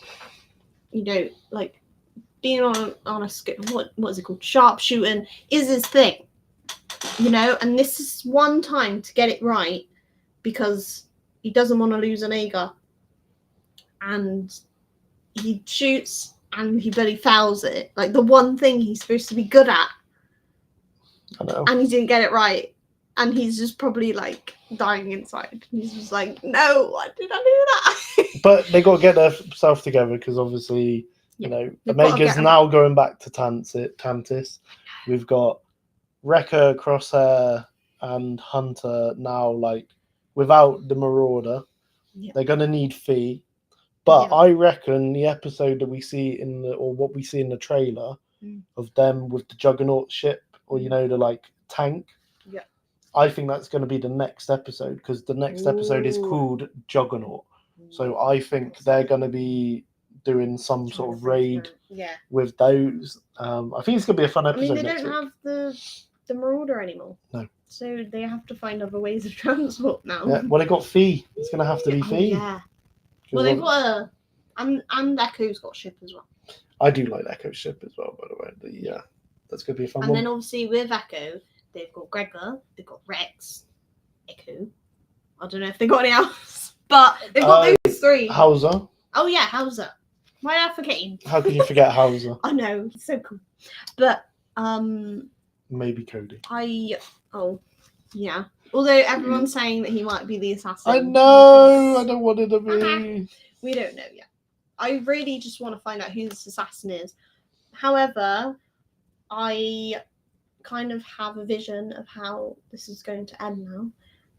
[SPEAKER 2] like being on a what is it called, sharpshooting is his thing, and this is one time to get it right because he doesn't want to lose Omega, and he shoots and he barely fouls it, like the one thing he's supposed to be good at.
[SPEAKER 1] I know.
[SPEAKER 2] And he didn't get it right. And he's just probably like dying inside. He's just like, no, why did I do that?
[SPEAKER 1] But they got to get themselves together because obviously, Omega's now going back to Tantis. We've got Wrecker, Crosshair, and Hunter now, like, without the Marauder.
[SPEAKER 2] Yeah.
[SPEAKER 1] They're going to need Fee. But I reckon the episode that we see what we see in the trailer of them with the Juggernaut ship, or, the like tank.
[SPEAKER 2] Yeah.
[SPEAKER 1] I think that's going to be the next episode because the next episode is called Juggernaut. So I think they're going to be doing some sort of raid with those. I think it's going to be a fun episode.
[SPEAKER 2] I mean, they don't have the Marauder anymore.
[SPEAKER 1] No.
[SPEAKER 2] So they have to find other ways of transport now.
[SPEAKER 1] Yeah. Well, they got Fee. It's going to have to be Fee.
[SPEAKER 2] Yeah. Well, they've got and Echo's got a ship as well.
[SPEAKER 1] I do like Echo's ship as well, by the way. Yeah, that's going to be a fun one.
[SPEAKER 2] And then obviously with Echo, they've got Gregor, they've got Rex, Echo. I don't know if they've got any else, but they've got those three.
[SPEAKER 1] Hauser.
[SPEAKER 2] Oh yeah, Hauser. Why am I forgetting?
[SPEAKER 1] How can you forget Hauser?
[SPEAKER 2] I know, he's so cool. But
[SPEAKER 1] maybe Cody.
[SPEAKER 2] Yeah. Although everyone's saying that he might be the assassin.
[SPEAKER 1] I know. I don't want it to be.
[SPEAKER 2] We don't know yet. I really just want to find out who this assassin is. However, I kind of have a vision of how this is going to end now.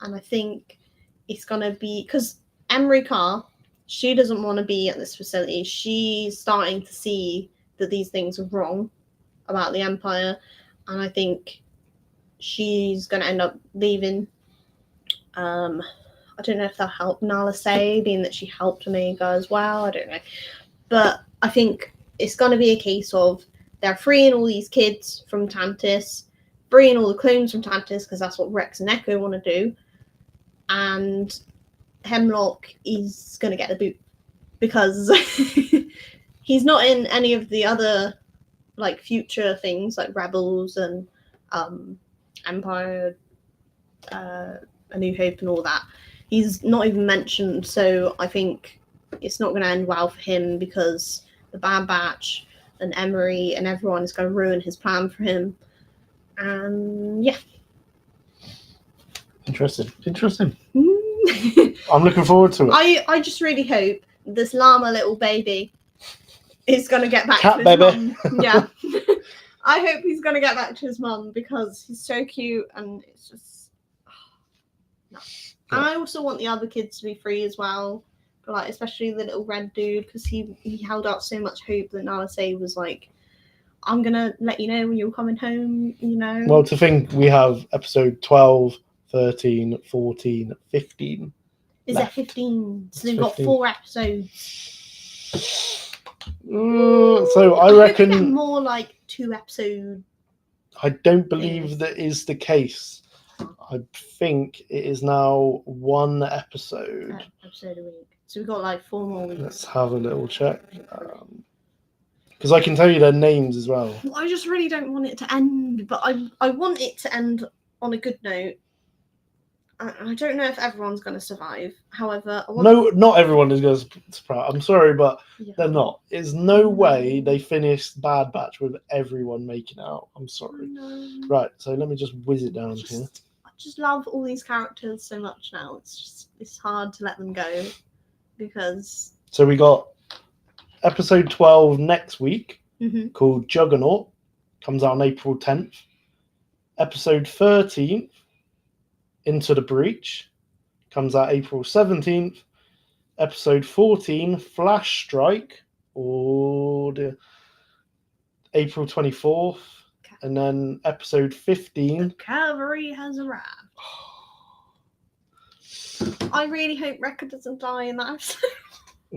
[SPEAKER 2] And I think it's going to be... Because Emery Carr, she doesn't want to be at this facility. She's starting to see that these things are wrong about the Empire. And I think she's going to end up leaving. I don't know if that'll help Nala Se, being that she helped Omega as well. I don't know. But I think it's going to be a case of they're freeing all these kids from Tantis, freeing all the clones from Tantis, because that's what Rex and Echo want to do. And Hemlock is going to get the boot because he's not in any of the other like future things like Rebels and Empire, A New Hope and all that. He's not even mentioned, so I think it's not going to end well for him because the Bad Batch and Emery and everyone is going to ruin his plan for him. And yeah.
[SPEAKER 1] Interesting. I'm looking forward to it.
[SPEAKER 2] I just really hope this llama little baby is going to get back
[SPEAKER 1] to his
[SPEAKER 2] baby. Mum. Yeah. I hope he's going to get back to his mum because he's so cute and it's just... no. And I also want the other kids to be free as well, but like especially the little red dude because he held out so much hope that Nala Se was like, I'm going to let you know when you're coming home,
[SPEAKER 1] Well, to think we have episode 12, 13, 14, 15.
[SPEAKER 2] Is there 15? So they've got 4 episodes.
[SPEAKER 1] So I reckon
[SPEAKER 2] more like 2 episodes.
[SPEAKER 1] I don't believe that is the case. I think it is now one episode.
[SPEAKER 2] Episode a week. So we've got like 4 more weeks.
[SPEAKER 1] Let's have a little check. Because I can tell you their names as well.
[SPEAKER 2] I just really don't want it to end, but I want it to end on a good note. I don't know if everyone's going to survive. However,
[SPEAKER 1] No, not everyone is going to surprise. I'm sorry, but they're not. There's no way they finished Bad Batch with everyone making out. I'm sorry. Right, so let me just whiz it down here.
[SPEAKER 2] I just love all these characters so much now. It's hard to let them go because.
[SPEAKER 1] So we got episode 12 next week called Juggernaut. Comes out on April 10th. Episode 13. Into the Breach comes out April 17th. Episode 14, Flash Strike, April 24th. Okay. And then episode 15.
[SPEAKER 2] The cavalry has arrived. I really hope Wrecker doesn't die in that episode.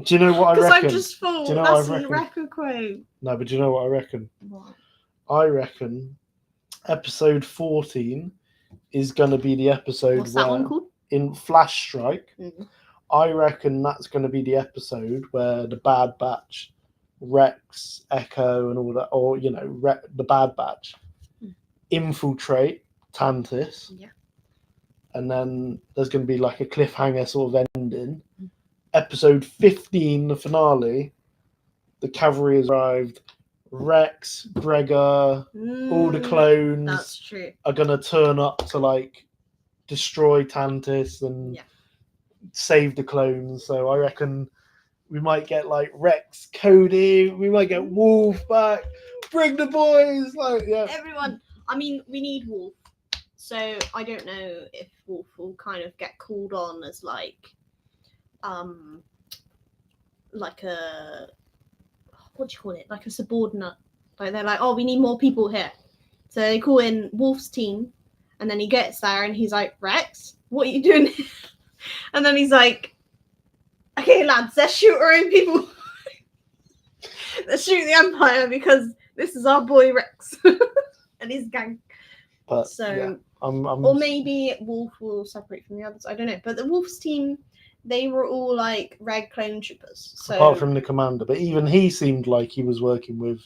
[SPEAKER 1] Do you know what I reckon?
[SPEAKER 2] Because I just thought that's a Wrecker quote.
[SPEAKER 1] No, but do you know what I reckon?
[SPEAKER 2] What?
[SPEAKER 1] I reckon episode 14 is going to be the episode
[SPEAKER 2] What's that one called?
[SPEAKER 1] In Flash Strike. I reckon that's going to be the episode where the Bad Batch, Rex, Echo, and all that, or the Bad Batch infiltrate Tantis.
[SPEAKER 2] Yeah.
[SPEAKER 1] And then there's going to be like a cliffhanger sort of ending. Episode 15, the finale. The cavalry has arrived. Rex, Gregor, all the clones
[SPEAKER 2] that's true.
[SPEAKER 1] are gonna turn up to like destroy Tantis and save the clones. So I reckon we might get like Rex, Cody, we might get Wolf back. Bring the boys,
[SPEAKER 2] Everyone. I mean, we need Wolf. So I don't know if Wolf will kind of get called on as like a what do you call it? Like a subordinate. Like they're like, oh, we need more people here. So they call in Wolf's team, and then he gets there and he's like, Rex, what are you doing here? And then he's like, okay, lads, let's shoot our own people. Let's shoot the Empire because this is our boy Rex and his gang.
[SPEAKER 1] But
[SPEAKER 2] or maybe Wolf will separate from the others. I don't know. But the Wolf's team, they were all like Red Clone Troopers. So
[SPEAKER 1] apart from the commander, but even he seemed like he was working with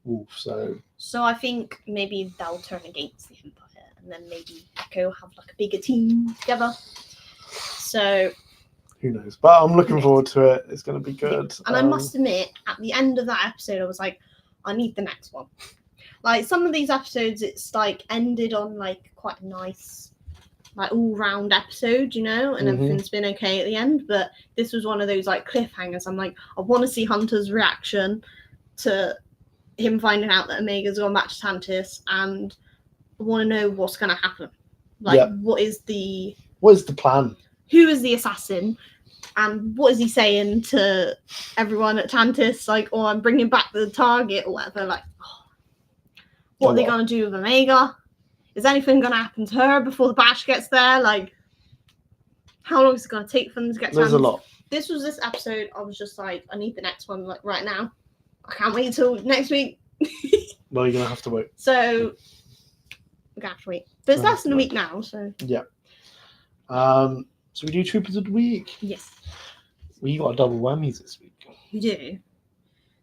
[SPEAKER 1] Wolf. So
[SPEAKER 2] I think maybe they'll turn against the Empire, and then maybe Echo have like a bigger team together. So
[SPEAKER 1] who knows? But I'm looking forward to it. It's going to be good.
[SPEAKER 2] And I must admit, at the end of that episode, I was like, I need the next one. Like some of these episodes, it's like ended on like quite a nice, like all-round episode, and everything's been okay at the end. But this was one of those like cliffhangers. I'm like, I want to see Hunter's reaction to him finding out that Omega's gone back to Tantis, and I want to know what's going to happen. Like, what is the
[SPEAKER 1] plan? Who
[SPEAKER 2] is the assassin? And what is he saying to everyone at Tantis? Like, oh, I'm bringing back the target or whatever. Like, what are they going to do with Omega? Is anything going to happen to her before the batch gets there? Like, how long is it going to take for them to get to
[SPEAKER 1] There's a lot.
[SPEAKER 2] This episode, I was just like, I need the next one, like, right now. I can't wait until next week.
[SPEAKER 1] Well, you're going to have to wait.
[SPEAKER 2] So, we're going to have to wait. But it's less than a week now, so.
[SPEAKER 1] Yeah. So we do Troopers of the Week.
[SPEAKER 2] Yes.
[SPEAKER 1] We got a double whammies this week.
[SPEAKER 2] We do.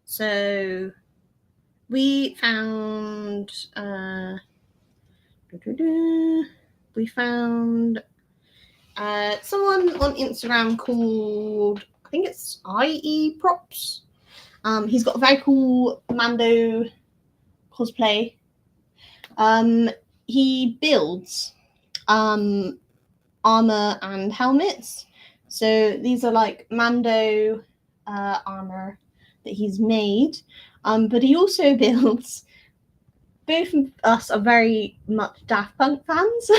[SPEAKER 2] So, we found... We found someone on Instagram called, I think it's IE Props. He's got a very cool Mando cosplay. He builds armor and helmets. So these are like Mando armor that he's made. But he also builds. Both of us are very much Daft Punk fans,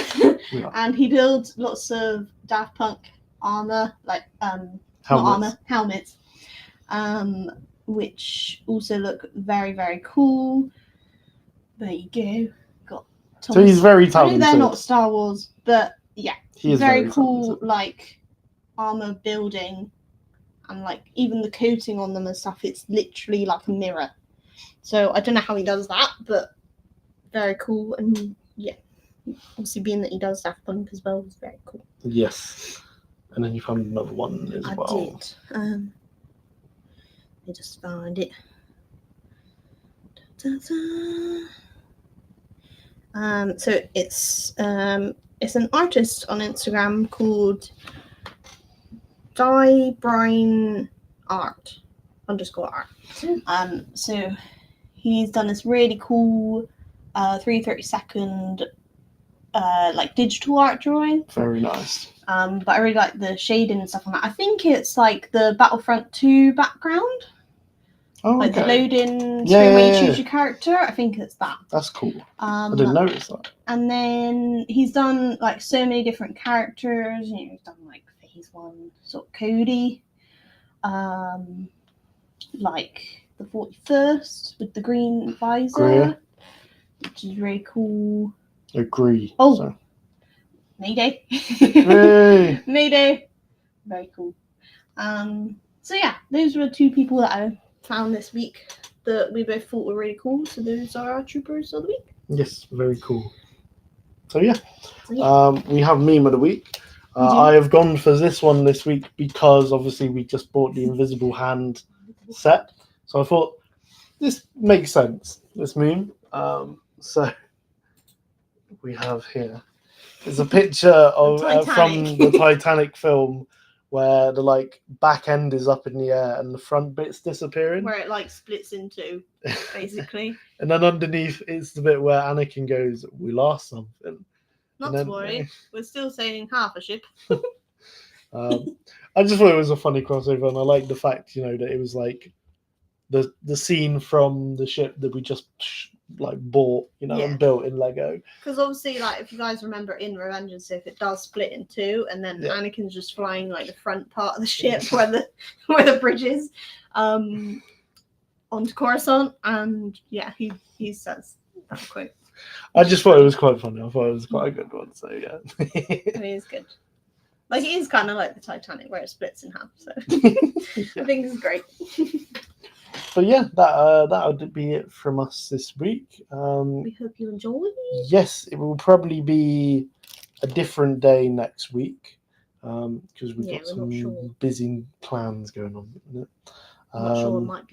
[SPEAKER 2] and he builds lots of Daft Punk armor, like helmets, which also look very, very cool. There you go. Got Thomas.
[SPEAKER 1] So he's very talented.
[SPEAKER 2] I know they're not Star Wars, but yeah,
[SPEAKER 1] he is
[SPEAKER 2] very cool.
[SPEAKER 1] Talented.
[SPEAKER 2] Like armor building, and like even the coating on them and stuff. It's literally like a mirror. So I don't know how he does that, but very cool, and yeah, obviously being that he does Daft Punk as well was very cool.
[SPEAKER 1] Yes. And then you found another one as
[SPEAKER 2] I
[SPEAKER 1] well.
[SPEAKER 2] did. Let me just find it. So it's an artist on Instagram called DieBrine Art _art. So he's done this really cool 330-second like digital art drawing.
[SPEAKER 1] Very nice.
[SPEAKER 2] But I really like the shading and stuff on that. I think it's like the Battlefront 2 background.
[SPEAKER 1] Oh,
[SPEAKER 2] Like
[SPEAKER 1] okay.
[SPEAKER 2] the loading
[SPEAKER 1] Yeah,
[SPEAKER 2] screen where you
[SPEAKER 1] yeah,
[SPEAKER 2] choose
[SPEAKER 1] yeah.
[SPEAKER 2] your character. I think it's that.
[SPEAKER 1] That's cool. I didn't notice that.
[SPEAKER 2] And then he's done like so many different characters. You know, he's done like Phase 1, sort of Cody. Like the 41st with the green visor,
[SPEAKER 1] Greer.
[SPEAKER 2] which is really cool.
[SPEAKER 1] Agree.
[SPEAKER 2] Oh.
[SPEAKER 1] So.
[SPEAKER 2] Mayday.
[SPEAKER 1] Hey.
[SPEAKER 2] Mayday. Very cool. So yeah, those were 2 people that I found this week that we both thought were really cool. So those are our troopers of the week.
[SPEAKER 1] Yes, very cool. So yeah,
[SPEAKER 2] So,
[SPEAKER 1] we have meme of the week.
[SPEAKER 2] We do.
[SPEAKER 1] I have gone for this one this week because obviously we just bought the Invisible Hand set. So I thought this makes sense, this meme. So we have here. It's a picture of from the Titanic film where the like back end is up in the air and the front bit's disappearing.
[SPEAKER 2] Where it like splits in 2, basically.
[SPEAKER 1] And then underneath is the bit where Anakin goes, "We lost something."
[SPEAKER 2] Not
[SPEAKER 1] then,
[SPEAKER 2] to worry, we're still sailing half a ship.
[SPEAKER 1] I just thought it was a funny crossover, and I like the fact, that it was like the scene from the ship that we just like bought, and built in Lego.
[SPEAKER 2] Because obviously, like if you guys remember in Revenge of the Sith, it does split in 2, and then Anakin's just flying like the front part of the ship where the bridge is, onto Coruscant, and he says that quote.
[SPEAKER 1] I just thought it was quite funny. I thought it was quite a good one. So yeah,
[SPEAKER 2] it is good. Like it is kind of like the Titanic where it splits in half. So I think it's great.
[SPEAKER 1] But yeah, that would be it from us this week.
[SPEAKER 2] We hope you enjoy.
[SPEAKER 1] Yes, it will probably be a different day next week because we've got some busy plans going on. Isn't it?
[SPEAKER 2] I'm not sure. It might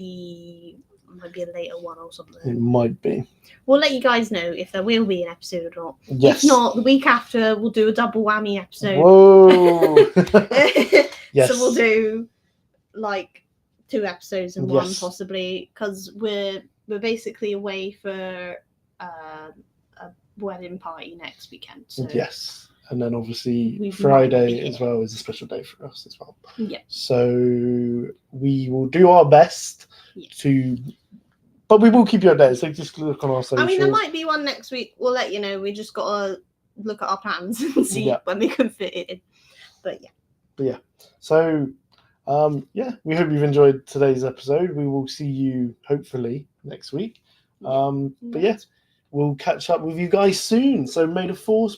[SPEAKER 2] be a later one or something.
[SPEAKER 1] It might be.
[SPEAKER 2] We'll let you guys know if there will be an episode or not.
[SPEAKER 1] Yes.
[SPEAKER 2] If not, the week after we'll do a double whammy episode.
[SPEAKER 1] Whoa! Yes.
[SPEAKER 2] So we'll do like 2 episodes in one possibly, because we're basically away for a wedding party next weekend. So.
[SPEAKER 1] Yes. And then obviously Friday as well is a special day for us as well.
[SPEAKER 2] Yeah.
[SPEAKER 1] So we will do our best but we will keep you updated. So just look on our socials.
[SPEAKER 2] I mean, there might be one next week. We'll let you know. We just got to look at our plans and see when we can fit it in. But yeah. So, we hope you've enjoyed today's episode. We will see you hopefully next week. But yeah, we'll catch up with you guys soon. So may the force